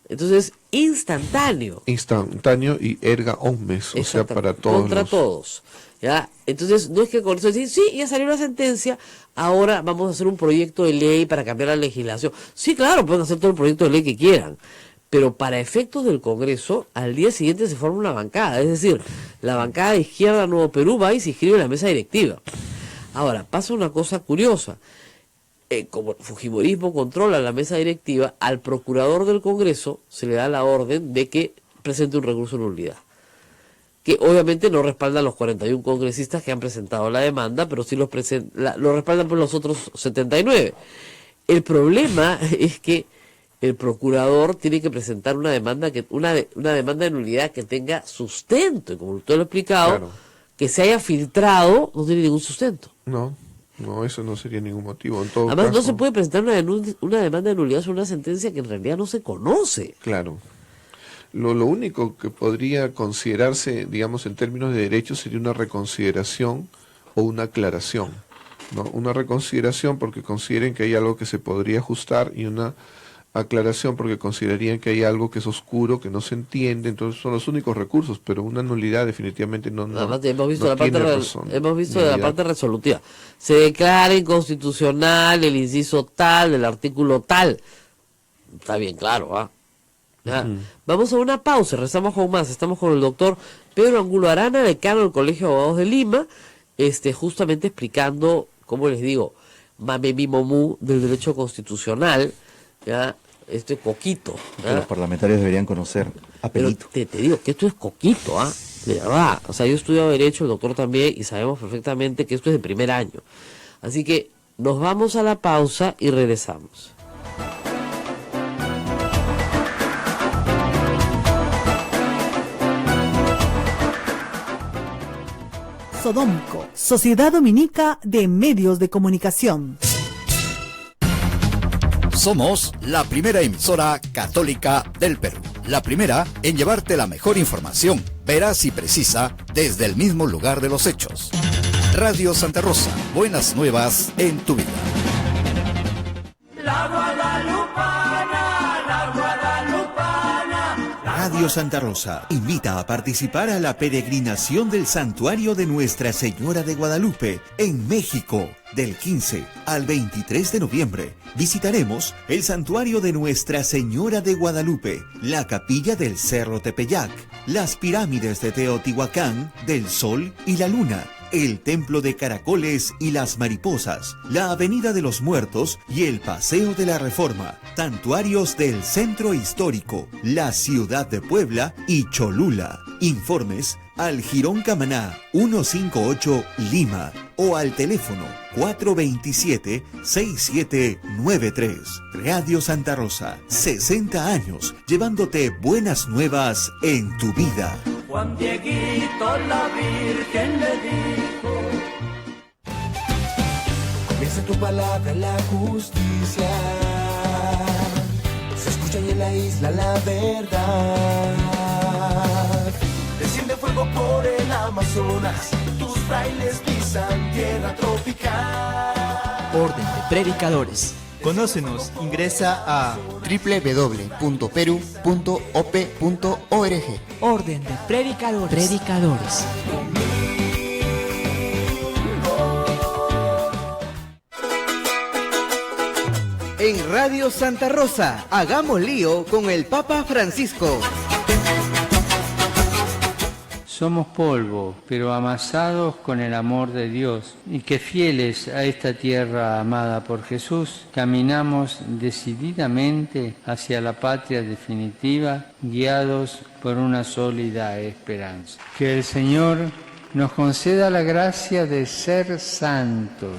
Entonces, instantáneo. Instantáneo y erga omnes, o sea, para todos. Contra todos. ¿Ya? Entonces, no es que con eso decir, sí, ya salió la sentencia, ahora vamos a hacer un proyecto de ley para cambiar la legislación. Sí, claro, pueden hacer todo el proyecto de ley que quieran, pero para efectos del Congreso, al día siguiente se forma una bancada, es decir, la bancada de Izquierda Nuevo Perú va y se inscribe en la mesa directiva. Ahora, pasa una cosa curiosa. Como el fujimorismo controla la mesa directiva, al procurador del Congreso se le da la orden de que presente un recurso de nulidad, que obviamente no respaldan los 41 congresistas que han presentado la demanda, pero sí lo respaldan por los otros 79. El problema es que el procurador tiene que presentar una demanda demanda de nulidad que tenga sustento, y como usted lo ha explicado, claro, que se haya filtrado no tiene ningún sustento. No, eso no sería ningún motivo. En todo Además, caso, no se puede presentar una demanda de nulidad sobre una sentencia que en realidad no se conoce. Claro. Lo único que podría considerarse, digamos, en términos de derecho sería una reconsideración o una aclaración, ¿no? Una reconsideración porque consideren que hay algo que se podría ajustar y una aclaración porque considerarían que hay algo que es oscuro, que no se entiende, entonces son los únicos recursos, pero una nulidad definitivamente no hemos visto no la parte hemos visto de la parte resolutiva. Se declara inconstitucional el inciso tal del artículo tal. Está bien claro, ¿ah? Vamos a una pausa, rezamos con más. Estamos con el doctor Pedro Angulo Arana, decano del Colegio de Abogados de Lima, justamente explicando, como les digo, mame mi momú del derecho constitucional, ¿ya? Esto es coquito, ¿ya? Que los parlamentarios deberían conocer a pelito. Pero te digo que esto es coquito, ¿ah? De verdad. O sea, yo he estudiado Derecho, el doctor también, y sabemos perfectamente que esto es de primer año. Así que nos vamos a la pausa y regresamos. Sodomco, Sociedad Dominica de Medios de Comunicación. Somos la primera emisora católica del Perú. La primera en llevarte la mejor información, veraz y precisa, desde el mismo lugar de los hechos. Radio Santa Rosa, buenas nuevas en tu vida. La Guadalupana, la Guadalupana. Radio Santa Rosa invita a participar a la peregrinación del Santuario de Nuestra Señora de Guadalupe en México. Del 15 al 23 de noviembre visitaremos el Santuario de Nuestra Señora de Guadalupe, la Capilla del Cerro Tepeyac, las pirámides de Teotihuacán, del Sol y la Luna, el Templo de Caracoles y las Mariposas, la Avenida de los Muertos y el Paseo de la Reforma, santuarios del Centro Histórico, la Ciudad de Puebla y Cholula. Informes al Jirón Camaná 158 Lima o al teléfono 427-6793. Radio Santa Rosa, 60 años llevándote buenas nuevas en tu vida. Juan Dieguito, la Virgen le dijo: Comienza tu palabra la justicia, se escucha en la isla la verdad. Desciende fuego por el Amazonas, tus frailes pisan tierra tropical. Orden de Predicadores. Conócenos, ingresa a www.peru.op.org. Orden de Predicadores. En Radio Santa Rosa, hagamos lío con el Papa Francisco. Somos polvo, pero amasados con el amor de Dios, y que fieles a esta tierra amada por Jesús, caminamos decididamente hacia la patria definitiva, guiados por una sólida esperanza. Que el Señor nos conceda la gracia de ser santos.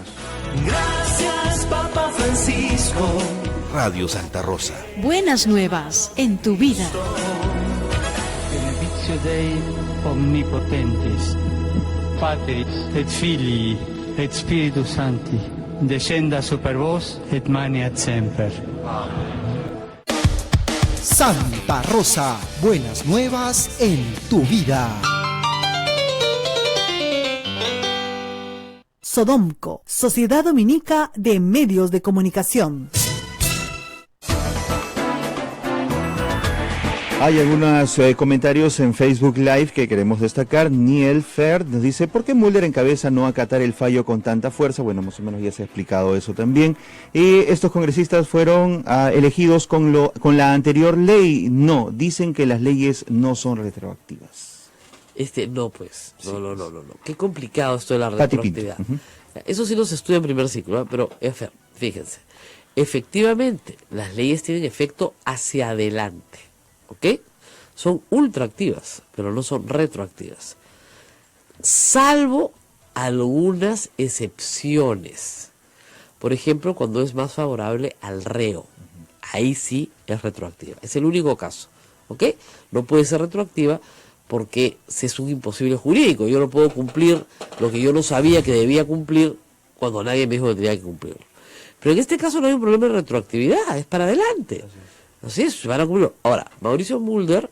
Gracias, Papa Francisco. Radio Santa Rosa. Buenas nuevas en tu vida. Benedictio Dei Omnipotentis, Patris et Filii et Spiritus Sancti, descenda super vos et maneat semper. Santa Rosa, buenas nuevas en tu vida. Sodomco, Sociedad Dominica de Medios de Comunicación. Hay algunos comentarios en Facebook Live que queremos destacar. Niel Fer nos dice, ¿por qué Mulder encabeza no acatar el fallo con tanta fuerza? Bueno, más o menos ya se ha explicado eso también. Y estos congresistas fueron elegidos con la anterior ley. No, dicen que las leyes no son retroactivas. No, pues. No. Qué complicado esto de la retroactividad. Eso sí no se estudia en primer ciclo, ¿eh? Pero fíjense. Efectivamente, las leyes tienen efecto hacia adelante. ¿Ok? Son ultraactivas, pero no son retroactivas. Salvo algunas excepciones. Por ejemplo, cuando es más favorable al reo. Ahí sí es retroactiva. Es el único caso. ¿Ok? No puede ser retroactiva porque es un imposible jurídico. Yo no puedo cumplir lo que yo no sabía que debía cumplir cuando nadie me dijo que tenía que cumplirlo. Pero en este caso no hay un problema de retroactividad, es para adelante. Así es, se van a cumplir. Ahora, Mauricio Mulder,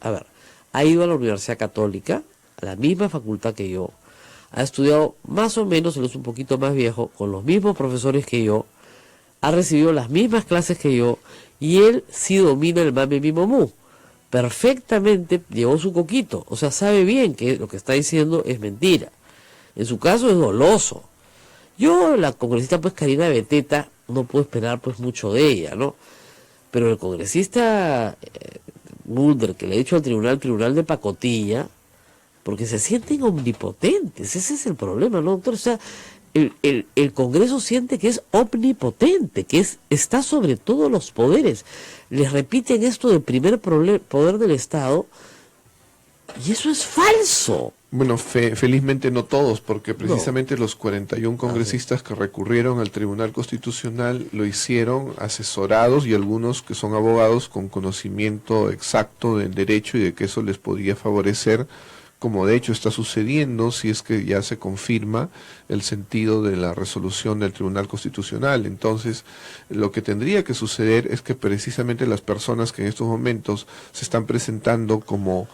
ha ido a la Universidad Católica, a la misma facultad que yo, ha estudiado más o menos, él es un poquito más viejo, con los mismos profesores que yo, ha recibido las mismas clases que yo, y él sí domina el mame mi momú. Perfectamente llevó su coquito, o sea, sabe bien que lo que está diciendo es mentira. En su caso es doloso. Yo, la congresista pues Karina Beteta, no puedo esperar pues mucho de ella, ¿no? Pero el congresista Mulder, que le ha dicho al tribunal de pacotilla, porque se sienten omnipotentes, ese es el problema, ¿no, doctor? O sea, el Congreso siente que es omnipotente, que está sobre todos los poderes. Les repiten esto del primer poder del Estado, y eso es falso. Bueno, felizmente no todos, porque precisamente los 41 congresistas que recurrieron al Tribunal Constitucional lo hicieron asesorados, y algunos que son abogados con conocimiento exacto del derecho y de que eso les podía favorecer, como de hecho está sucediendo si es que ya se confirma el sentido de la resolución del Tribunal Constitucional. Entonces, lo que tendría que suceder es que precisamente las personas que en estos momentos se están presentando como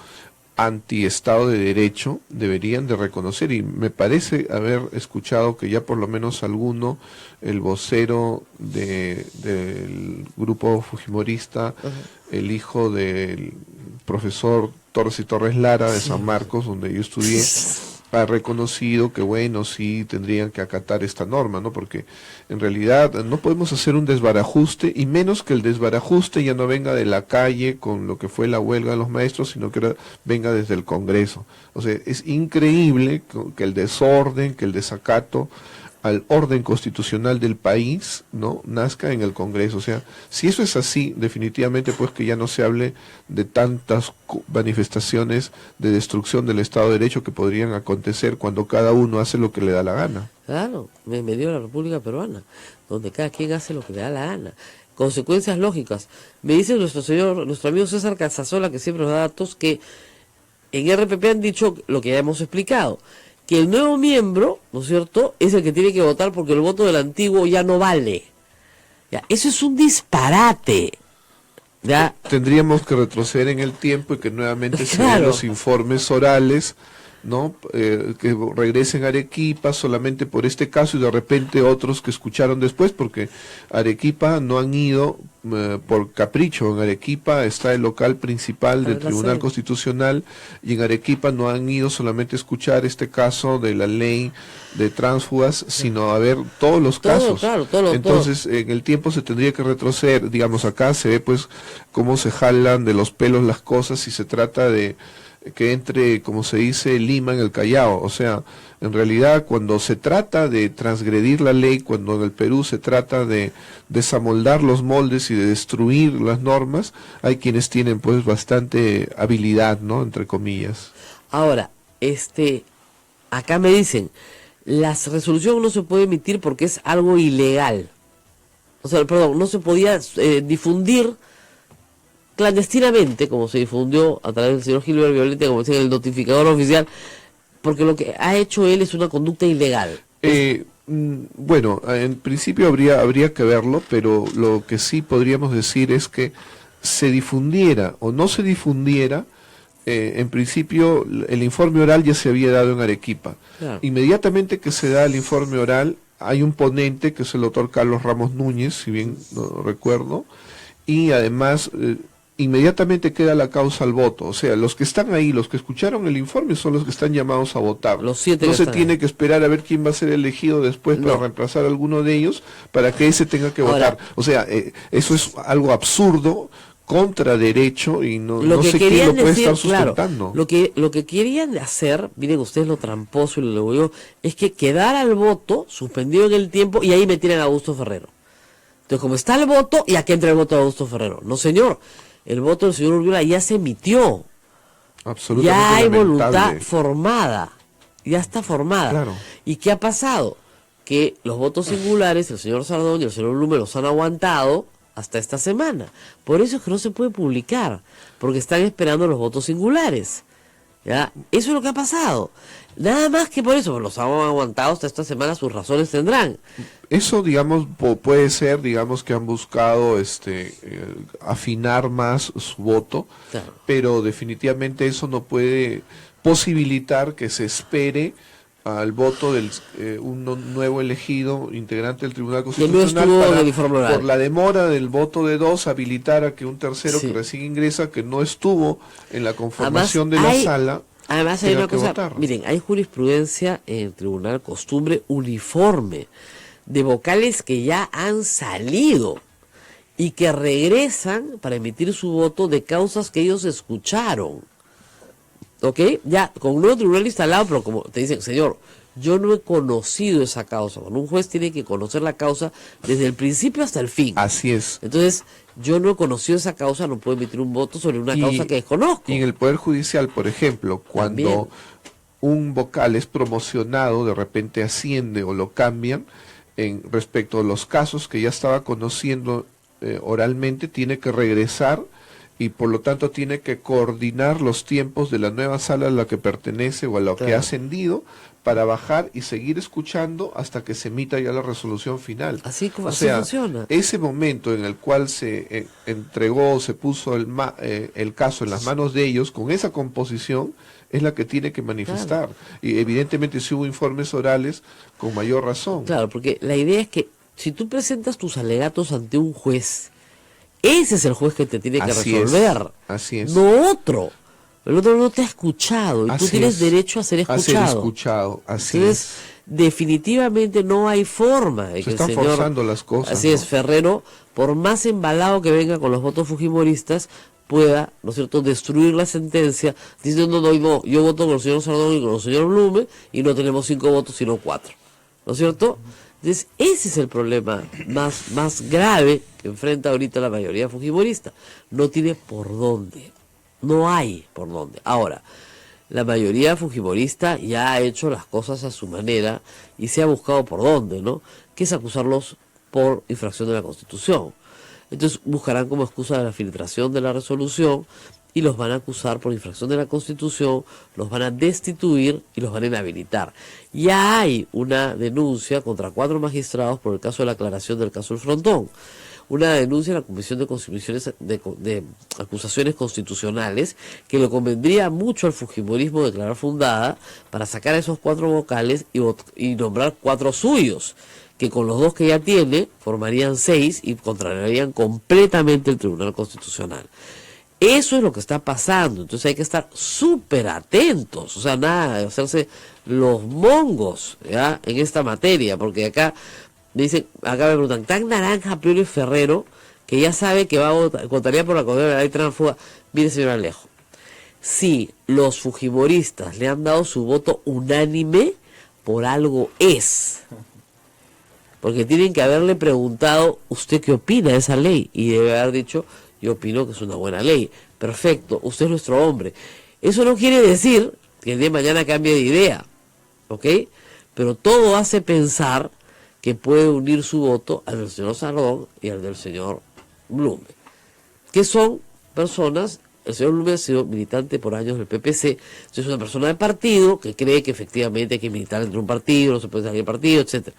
anti-Estado de Derecho deberían de reconocer, y me parece haber escuchado que ya por lo menos alguno, el vocero del grupo fujimorista, el hijo del profesor Torres y Torres Lara de San Marcos, donde yo estudié, ha reconocido que bueno, sí tendrían que acatar esta norma, ¿no? Porque en realidad no podemos hacer un desbarajuste, y menos que el desbarajuste ya no venga de la calle con lo que fue la huelga de los maestros, sino que venga desde el Congreso. O sea, es increíble que el desorden, que el desacato al orden constitucional del país, ¿no?, nazca en el Congreso. O sea, si eso es así, definitivamente pues que ya no se hable de tantas manifestaciones de destrucción del Estado de Derecho que podrían acontecer cuando cada uno hace lo que le da la gana. Claro, me dio la República Peruana, donde cada quien hace lo que le da la gana. Consecuencias lógicas. Me dice nuestro amigo César Casasola, que siempre nos da datos, que en RPP han dicho lo que ya hemos explicado, que el nuevo miembro, ¿no es cierto?, es el que tiene que votar porque el voto del antiguo ya no vale. Ya, eso es un disparate. Ya. Tendríamos que retroceder en el tiempo y que nuevamente se den los informes orales, ¿no?, que regresen a Arequipa solamente por este caso, y de repente otros que escucharon después, porque Arequipa no han ido por capricho. En Arequipa está el local principal del Tribunal Constitucional, y en Arequipa no han ido solamente a escuchar este caso de la ley de tránsfugas, sino a ver todos los casos. Entonces, en el tiempo se tendría que retroceder. Digamos, acá se ve pues cómo se jalan de los pelos las cosas, y se trata de que entre, como se dice, Lima en el Callao. O sea, en realidad cuando se trata de transgredir la ley, cuando en el Perú se trata de desamoldar los moldes y de destruir las normas, hay quienes tienen pues bastante habilidad, ¿no?, entre comillas. Ahora, acá me dicen, la resolución no se puede emitir porque es algo ilegal. O sea, perdón, no se podía difundir clandestinamente, como se difundió a través del señor Gilbert Violente, como decía en el notificador oficial, porque lo que ha hecho él es una conducta ilegal. Bueno, en principio habría que verlo, pero lo que sí podríamos decir es que se difundiera o no se difundiera, en principio el informe oral ya se había dado en Arequipa. Claro. Inmediatamente que se da el informe oral, hay un ponente que es el doctor Carlos Ramos Núñez, si bien no recuerdo, y además inmediatamente queda la causa al voto. O sea, los que están ahí, los que escucharon el informe son los que están llamados a votar. Los 7 no que se están tiene ahí. que esperar a ver quién va a ser elegido después para No. reemplazar a alguno de ellos para que ese tenga que Ahora, votar. O sea, eso es algo absurdo, contra derecho, y no que sé quién querían lo puede decir, estar sustentando. claro, lo que querían hacer, miren ustedes lo tramposo y lo orgulloso, es que quedara el voto suspendido en el tiempo y ahí metieran a Augusto Ferrero. Entonces, como está el voto, y aquí entra el voto de Augusto Ferrero. No, señor, el voto del señor Urbiola ya se emitió. Absolutamente Ya hay lamentable. voluntad formada. Ya está formada. Claro. ¿Y qué ha pasado? Que los votos singulares, el señor Sardón y el señor Blume los han aguantado hasta esta semana. Por eso es que no se puede publicar, porque están esperando los votos singulares. ¿Ya? Eso es lo que ha pasado. Nada más que por eso, los han aguantado hasta esta semana, sus razones tendrán. Eso, digamos, puede ser, digamos, que han buscado afinar más su voto, Claro. pero definitivamente eso no puede posibilitar que se espere al voto del un nuevo elegido integrante del Tribunal Constitucional estuvo en para, el informe oral. por la demora del voto de 2, habilitar a que un tercero Sí. que recién ingresa, que no estuvo en la conformación Además, de la sala, Además hay tenga una que cosa, votar. miren, hay jurisprudencia en el tribunal, costumbre uniforme, de vocales que ya han salido y que regresan para emitir su voto de causas que ellos escucharon. ¿Ok? Ya, con un nuevo tribunal instalado, pero como te dicen, señor, yo no he conocido esa causa. Cuando un juez tiene que conocer la causa desde el principio hasta el fin. Así es. Entonces, yo no he conocido esa causa, no puedo emitir un voto sobre una causa que desconozco. Y en el Poder Judicial, por ejemplo, cuando También. un vocal es promocionado, de repente asciende o lo cambian, respecto a los casos que ya estaba conociendo oralmente, tiene que regresar y por lo tanto tiene que coordinar los tiempos de la nueva sala a la que pertenece o a la que ha Claro. ascendido para bajar y seguir escuchando hasta que se emita ya la resolución final. Así como O así sea, funciona. ese momento en el cual se entregó, se puso el caso en las manos de ellos, con esa composición, es la que tiene que manifestar. Y evidentemente si hubo informes orales, con mayor razón. Claro, porque la idea es que si tú presentas tus alegatos ante un juez, ese es el juez que te tiene que Así es, resolver, así es. no otro. El otro no te ha escuchado y tú Así tienes es. derecho a ser A ser escuchado. escuchado, así Entonces, definitivamente no hay forma de Se que el están señor, forzando las cosas, así ¿no? es, Ferrero, por más embalado que venga con los votos fujimoristas, pueda, ¿no es cierto?, destruir la sentencia, diciendo, no, yo voto con el señor Sardón y con el señor Blume, y no tenemos 5 votos, sino 4. ¿No es cierto? Entonces, ese es el problema más grave que enfrenta ahorita la mayoría fujimorista. No tiene por dónde. No hay por dónde. Ahora, la mayoría fujimorista ya ha hecho las cosas a su manera y se ha buscado por dónde, ¿no? Que es acusarlos por infracción de la Constitución. Entonces buscarán como excusa la filtración de la resolución y los van a acusar por infracción de la Constitución, los van a destituir y los van a inhabilitar. Ya hay una denuncia contra 4 magistrados por el caso de la aclaración del caso del Frontón. Una denuncia en la Comisión de Acusaciones Constitucionales que le convendría mucho al fujimorismo declarar fundada para sacar a esos 4 vocales y nombrar 4 suyos, que con los 2 que ya tiene formarían 6 y contrariarían completamente el Tribunal Constitucional. Eso es lo que está pasando, entonces hay que estar súper atentos, o sea, nada de hacerse los mongos, ¿ya?, en esta materia, porque acá me dicen, acá me preguntan, tan naranja Priori Ferrero, que ya sabe que va a votar, votaría por la condena de la ley tránsfuga. Mire, señor Alejo, si los fujimoristas le han dado su voto unánime, por algo es. Porque tienen que haberle preguntado, ¿usted qué opina de esa ley? Y debe haber dicho, yo opino que es una buena ley. Perfecto, usted es nuestro hombre. Eso no quiere decir que el día de mañana cambie de idea, ¿ok? Pero todo hace pensar que puede unir su voto al del señor Sardón y al del señor Blume, que son personas. El señor Blume ha sido militante por años del PPC, es una persona de partido que cree que efectivamente hay que militar dentro de un partido, no se puede salir del partido, etc.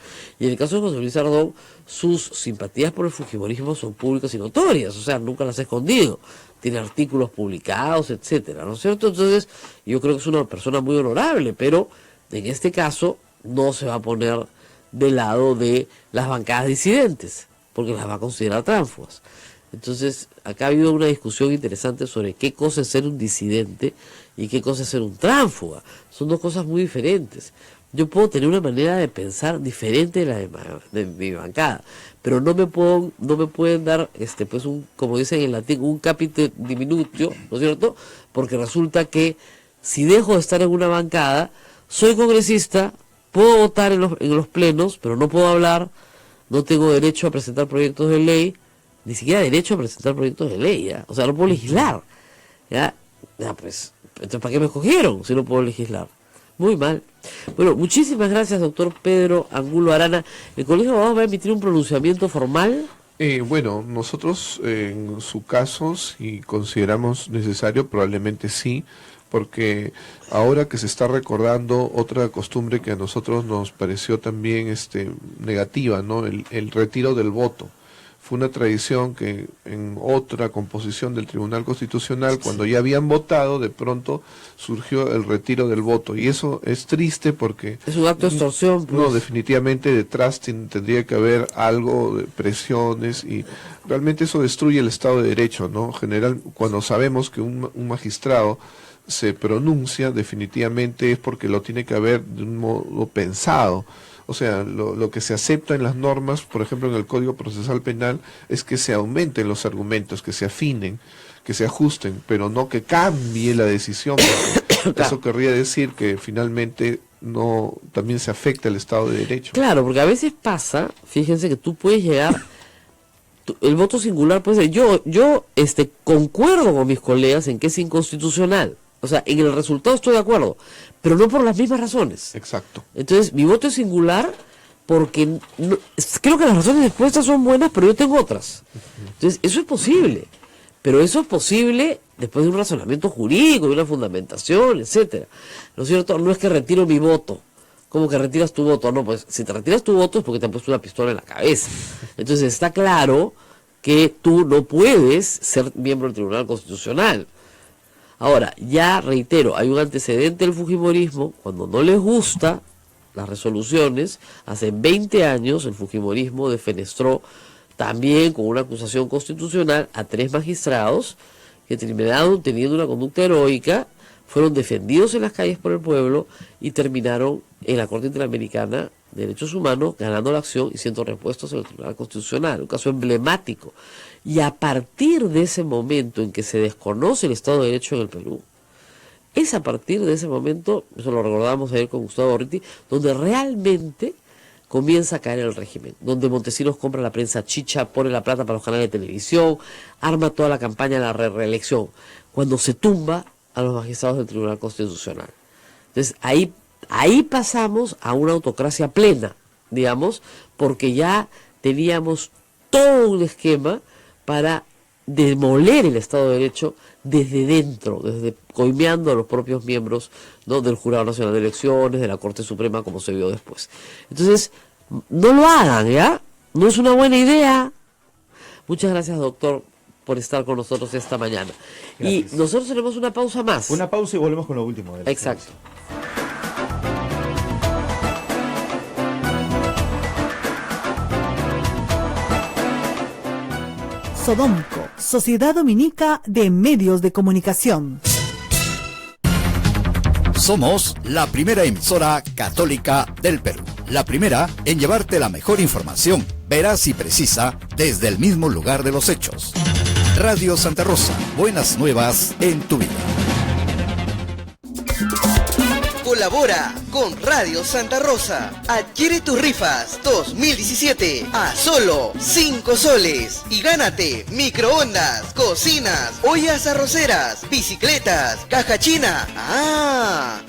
Y en el caso de José Luis Sardón, sus simpatías por el fujimorismo son públicas y notorias, o sea, nunca las ha escondido, tiene artículos publicados, etcétera, ¿no es cierto? Entonces, yo creo que es una persona muy honorable, pero en este caso no se va a poner del lado de las bancadas disidentes, porque las va a considerar tránsfugas. Entonces, acá ha habido una discusión interesante sobre qué cosa es ser un disidente y qué cosa es ser un tránsfuga. Son dos cosas muy diferentes. Yo puedo tener una manera de pensar diferente de la de mi bancada, pero no me pueden dar, pues como dicen en latín, un capite diminutio, ¿no es cierto? Porque resulta que si dejo de estar en una bancada, soy congresista, puedo votar en los plenos, pero no puedo hablar, no tengo derecho a presentar proyectos de ley, ni siquiera derecho a presentar proyectos de ley, ¿ya? O sea, no puedo legislar, ¿ya? Pues, entonces, ¿para qué me escogieron si no puedo legislar? Muy mal. Bueno, muchísimas gracias, doctor Pedro Angulo Arana. ¿El Colegio de Abogados va a emitir un pronunciamiento formal? Bueno, nosotros en su caso, si consideramos necesario, probablemente sí, porque ahora que se está recordando otra costumbre que a nosotros nos pareció también negativa, ¿no? El retiro del voto. Fue una tradición que en otra composición del Tribunal Constitucional, cuando ya habían votado, de pronto surgió el retiro del voto. Y eso es triste porque... Es un acto de extorsión. Pues. No, definitivamente detrás tendría que haber algo de presiones y realmente eso destruye el Estado de Derecho, ¿no? General, cuando sabemos que un magistrado se pronuncia, definitivamente es porque lo tiene que haber de un modo pensado. O sea, lo que se acepta en las normas, por ejemplo en el Código Procesal Penal, es que se aumenten los argumentos, que se afinen, que se ajusten, pero no que cambie la decisión. Porque eso querría decir que finalmente no también se afecta el Estado de Derecho. Claro, porque a veces pasa, fíjense que tú puedes llegar, el voto singular puede ser, yo concuerdo con mis colegas en que es inconstitucional. O sea, en el resultado estoy de acuerdo, pero no por las mismas razones. Exacto. Entonces, mi voto es singular porque creo que las razones expuestas son buenas, pero yo tengo otras. Entonces, eso es posible, pero eso es posible después de un razonamiento jurídico, de una fundamentación, etcétera. ¿No es cierto? No es que retiro mi voto. ¿Cómo que retiras tu voto? No, pues si te retiras tu voto es porque te han puesto una pistola en la cabeza. Entonces, está claro que tú no puedes ser miembro del Tribunal Constitucional. Ahora, ya reitero, hay un antecedente del fujimorismo, cuando no les gusta las resoluciones, hace 20 años el fujimorismo defenestró también con una acusación constitucional a 3 magistrados que terminaron teniendo una conducta heroica, fueron defendidos en las calles por el pueblo y terminaron en la Corte Interamericana de Derechos Humanos ganando la acción y siendo repuestos en el Tribunal Constitucional, un caso emblemático. Y a partir de ese momento en que se desconoce el Estado de Derecho en el Perú, es a partir de ese momento, eso lo recordamos ayer con Gustavo Borriti, donde realmente comienza a caer el régimen, donde Montesinos compra la prensa chicha, pone la plata para los canales de televisión, arma toda la campaña de la reelección, cuando se tumba a los magistrados del Tribunal Constitucional. Entonces ahí pasamos a una autocracia plena, digamos, porque ya teníamos todo un esquema para demoler el Estado de Derecho desde dentro, desde coimeando a los propios miembros, ¿no?, del Jurado Nacional de Elecciones, de la Corte Suprema, como se vio después. Entonces, no lo hagan, ¿ya? No es una buena idea. Muchas gracias, doctor, por estar con nosotros esta mañana. Gracias. Y nosotros tenemos una pausa más. Una pausa y volvemos con lo último. Exacto. Sodomco, Sociedad Dominica de Medios de Comunicación. Somos la primera emisora católica del Perú. La primera en llevarte la mejor información, veraz y precisa, desde el mismo lugar de los hechos. Radio Santa Rosa, buenas nuevas en tu vida. Colabora con Radio Santa Rosa. Adquiere tus rifas 2017 a solo 5 soles y gánate microondas, cocinas, ollas arroceras, bicicletas, caja china,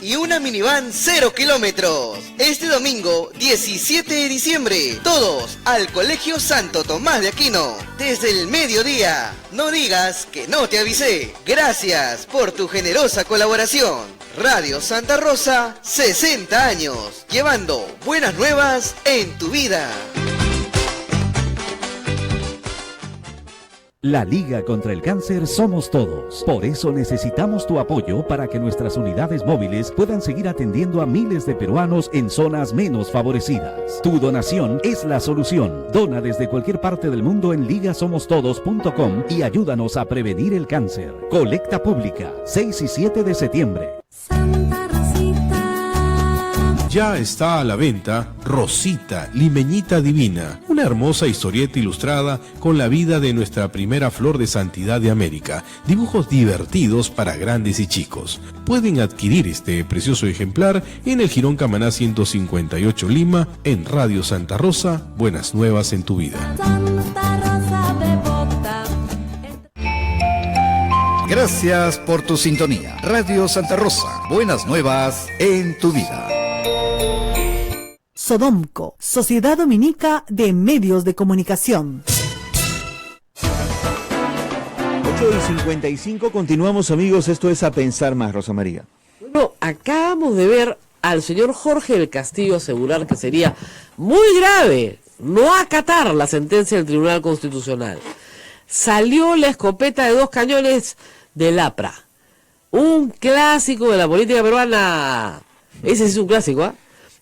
y una minivan 0 kilómetros. Este domingo 17 de diciembre, todos al Colegio Santo Tomás de Aquino, desde el mediodía. No digas que no te avisé. Gracias por tu generosa colaboración. Radio Santa Rosa, 60 años, llevando buenas nuevas en tu vida. La Liga contra el Cáncer somos todos. Por eso necesitamos tu apoyo para que nuestras unidades móviles puedan seguir atendiendo a miles de peruanos en zonas menos favorecidas. Tu donación es la solución. Dona desde cualquier parte del mundo en ligasomostodos.com y ayúdanos a prevenir el cáncer. Colecta pública, 6 y 7 de septiembre. Ya está a la venta Rosita, Limeñita Divina, una hermosa historieta ilustrada con la vida de nuestra primera flor de santidad de América. Dibujos divertidos para grandes y chicos. Pueden adquirir este precioso ejemplar en el Jirón Camaná 158 Lima, en Radio Santa Rosa. Buenas nuevas en tu vida. Gracias por tu sintonía. Radio Santa Rosa. Buenas nuevas en tu vida. Sodomco, Sociedad Dominica de Medios de Comunicación. 8:55, continuamos amigos, esto es A Pensar Más, Rosa María. Bueno, acabamos de ver al señor Jorge del Castillo asegurar que sería muy grave no acatar la sentencia del Tribunal Constitucional. Salió la escopeta de 2 cañones del APRA, un clásico de la política peruana. Ese sí es un clásico, ¿ah?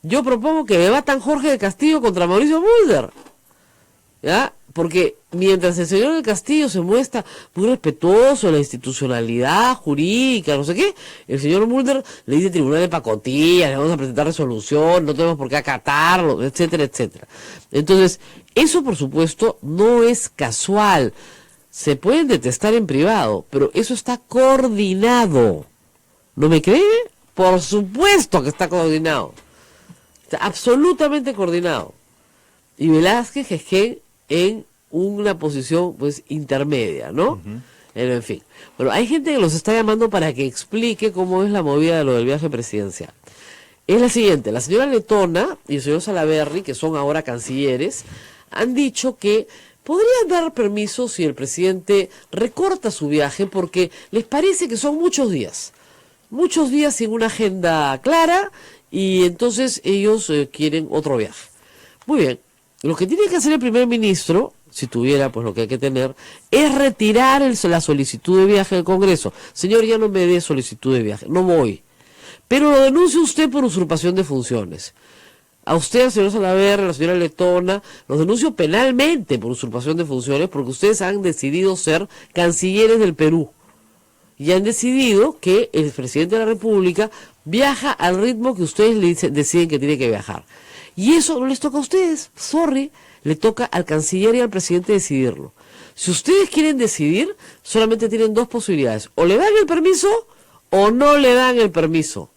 Yo propongo que debatan Jorge del Castillo contra Mauricio Mulder, ¿ya? Porque mientras el señor del Castillo se muestra muy respetuoso de la institucionalidad jurídica, no sé qué, el señor Mulder le dice tribunal de pacotilla, le vamos a presentar resolución, no tenemos por qué acatarlo, etcétera, etcétera. Entonces, eso por supuesto no es casual. Se pueden detestar en privado, pero eso está coordinado. ¿No me cree? Por supuesto que está coordinado. Está absolutamente coordinado. Y Velázquez es en una posición pues intermedia, ¿no? En fin. Bueno, hay gente que los está llamando para que explique cómo es la movida de lo del viaje presidencial. Es la siguiente: la señora Letona y el señor Salaverry, que son ahora cancilleres, han dicho que podrían dar permiso si el presidente recorta su viaje porque les parece que son muchos días sin una agenda clara, y entonces ellos quieren otro viaje. Muy bien, lo que tiene que hacer el primer ministro, si tuviera pues lo que hay que tener, es retirar la solicitud de viaje del Congreso. Señor, ya no me dé solicitud de viaje, no voy. Pero lo denuncia usted por usurpación de funciones. A usted, al señor Salaverry, a la señora Letona, los denuncio penalmente por usurpación de funciones porque ustedes han decidido ser cancilleres del Perú. Y han decidido que el presidente de la República viaja al ritmo que ustedes deciden que tiene que viajar. Y eso no les toca a ustedes, sorry, le toca al canciller y al presidente decidirlo. Si ustedes quieren decidir, solamente tienen 2 posibilidades: o le dan el permiso o no le dan el permiso.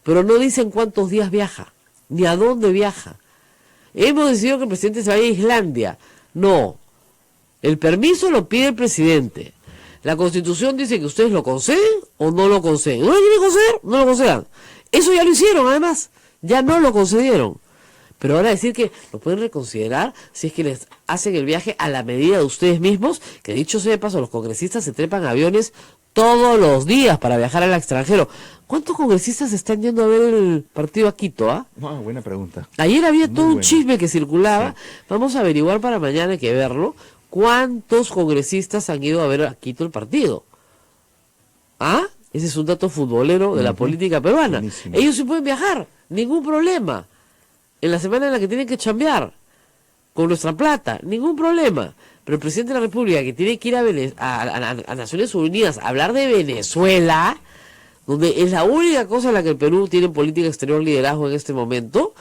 Pero no dicen cuántos días viaja, ni a dónde viaja. Hemos decidido que el presidente se vaya a Islandia. No, el permiso lo pide el presidente. La Constitución dice que ustedes lo conceden o no lo conceden. ¿No lo quieren conceder? No lo concedan. Eso ya lo hicieron, además. Ya no lo concedieron. Pero ahora decir que lo pueden reconsiderar si es que les hacen el viaje a la medida de ustedes mismos, que dicho sea de paso, los congresistas se trepan aviones todos los días para viajar al extranjero. ¿Cuántos congresistas están yendo a ver el partido a Quito, ah? Buena pregunta. Ayer había todo un chisme que circulaba. Sí. Vamos a averiguar para mañana, hay que verlo. ¿Cuántos congresistas han ido a ver a Quito el partido? ¿Ah? Ese es un dato futbolero de la política peruana. Buenísimo. Ellos sí pueden viajar, ningún problema. En la semana en la que tienen que chambear, con nuestra plata, ningún problema. Pero el presidente de la República, que tiene que ir a Naciones Unidas a hablar de Venezuela, donde es la única cosa en la que el Perú tiene política exterior liderazgo en este momento,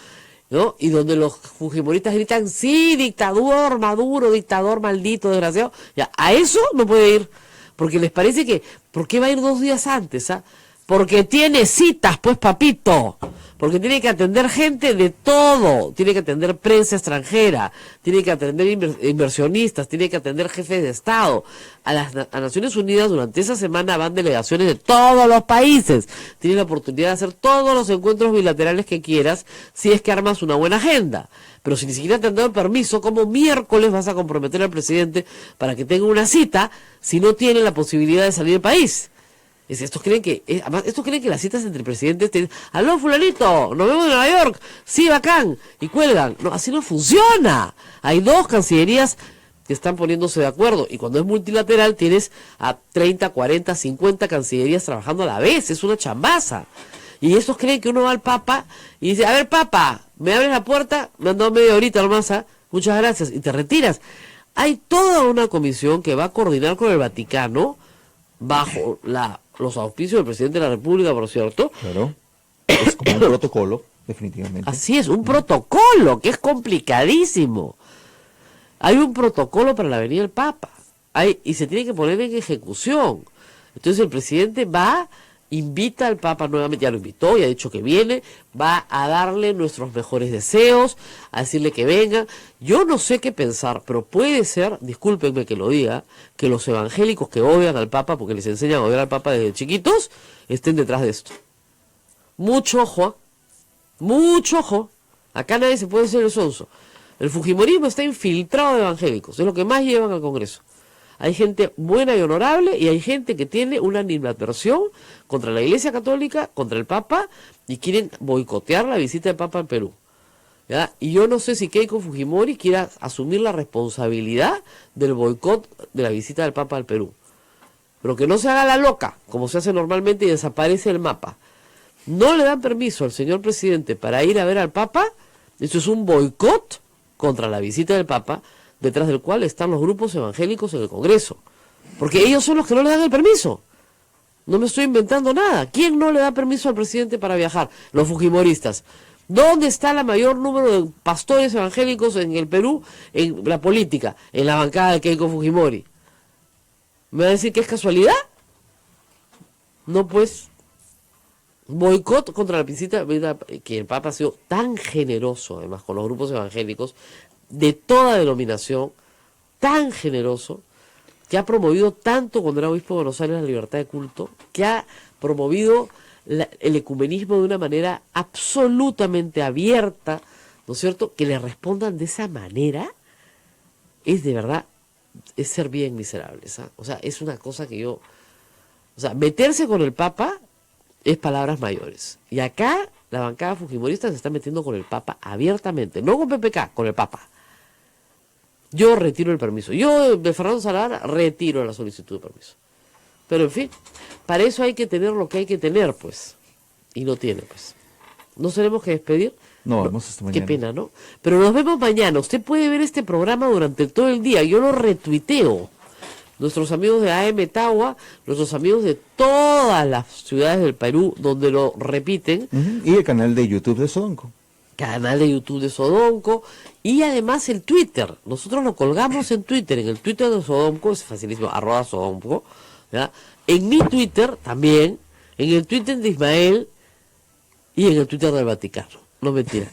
¿no? Y donde los fujimoristas gritan, sí, dictador, Maduro, dictador maldito, desgraciado. Ya, a eso no puede ir, porque les parece que, ¿por qué va a ir 2 días antes? ¿Ah? Porque tiene citas, pues, papito. Porque tiene que atender gente de todo. Tiene que atender prensa extranjera, tiene que atender inversionistas, tiene que atender jefes de Estado. A Naciones Unidas durante esa semana van delegaciones de todos los países. Tienes la oportunidad de hacer todos los encuentros bilaterales que quieras si es que armas una buena agenda. Pero si ni siquiera te han dado permiso, ¿cómo miércoles vas a comprometer al presidente para que tenga una cita si no tiene la posibilidad de salir del país? Estos creen que las citas entre presidentes aló fulanito, nos vemos en Nueva York, sí, bacán, y cuelgan. No, así no funciona. Hay 2 cancillerías que están poniéndose de acuerdo. Y cuando es multilateral tienes a 30, 40, 50 cancillerías trabajando a la vez. Es una chambaza. Y estos creen que uno va al Papa y dice, a ver, Papa, ¿me abres la puerta? Me han dado media horita nomás, muchas gracias, y te retiras. Hay toda una comisión que va a coordinar con el Vaticano bajo los auspicios del presidente de la República, por cierto. Claro, es como un protocolo, definitivamente. Así es, un protocolo que es complicadísimo. Hay un protocolo para la venida del Papa y se tiene que poner en ejecución. Entonces el presidente va, invita al Papa nuevamente, ya lo invitó, ya ha dicho que viene, va a darle nuestros mejores deseos, a decirle que venga. Yo no sé qué pensar, pero puede ser, discúlpenme que lo diga, que los evangélicos que odian al Papa, porque les enseñan a odiar al Papa desde chiquitos, estén detrás de esto. Mucho ojo, mucho ojo. Acá nadie se puede hacer el sonso. El fujimorismo está infiltrado de evangélicos, es lo que más llevan al Congreso. Hay gente buena y honorable y hay gente que tiene una animadversión contra la Iglesia Católica, contra el Papa, y quieren boicotear la visita del Papa al Perú. ¿Ya? Y yo no sé si Keiko Fujimori quiera asumir la responsabilidad del boicot de la visita del Papa al Perú. Pero que no se haga la loca, como se hace normalmente, y desaparece el mapa. No le dan permiso al señor presidente para ir a ver al Papa. Eso es un boicot contra la visita del Papa, detrás del cual están los grupos evangélicos en el Congreso. Porque ellos son los que no le dan el permiso. No me estoy inventando nada. ¿Quién no le da permiso al presidente para viajar? Los fujimoristas. ¿Dónde está el mayor número de pastores evangélicos en el Perú, en la política? En la bancada de Keiko Fujimori. ¿Me va a decir que es casualidad? No, pues. Boicot contra la visita, que el Papa ha sido tan generoso, además, con los grupos evangélicos, de toda denominación, tan generoso, que ha promovido tanto cuando era obispo de Buenos Aires la libertad de culto, que ha promovido el ecumenismo de una manera absolutamente abierta, ¿no es cierto? Que le respondan de esa manera, es de verdad, es ser bien miserable, ¿sabes? O sea, es una cosa que yo, o sea, meterse con el Papa es palabras mayores. Y acá la bancada fujimorista se está metiendo con el Papa abiertamente, no con PPK, con el Papa. Yo retiro el permiso. Yo, de Fernando Salar, retiro la solicitud de permiso. Pero en fin, para eso hay que tener lo que hay que tener, pues. Y no tiene, pues. ¿Nos tenemos que despedir? No, vamos hasta mañana. Qué pena, ¿no? Pero nos vemos mañana. Usted puede ver este programa durante todo el día. Yo lo retuiteo. Nuestros amigos de AM Taua, nuestros amigos de todas las ciudades del Perú donde lo repiten. Y el canal de YouTube de Sodonco. Canal de YouTube de Sodonco. Y además el Twitter. Nosotros lo colgamos en Twitter. En el Twitter de Sodonco, es facilísimo, @Sodonco. ¿Ya? En mi Twitter también. En el Twitter de Ismael. Y en el Twitter del Vaticano. No, mentira,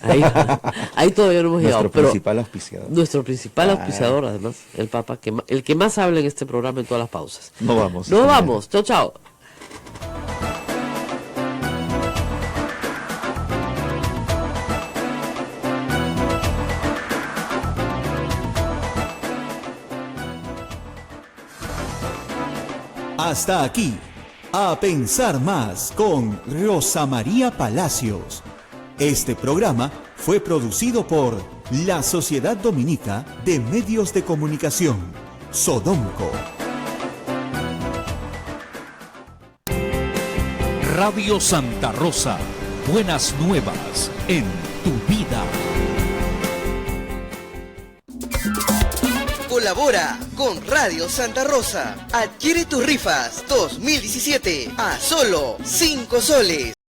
ahí todavía no hemos llegado. Nuestro principal auspiciador. Nuestro principal auspiciador, además, el Papa, el que más habla en este programa en todas las pausas. No vamos. No vamos, chao, chao. Hasta aquí, A Pensar Más con Rosa María Palacios. Este programa fue producido por la Sociedad Dominica de Medios de Comunicación, Sodonco. Radio Santa Rosa, buenas nuevas en tu vida. Colabora con Radio Santa Rosa. Adquiere tus rifas 2017 a solo 5 soles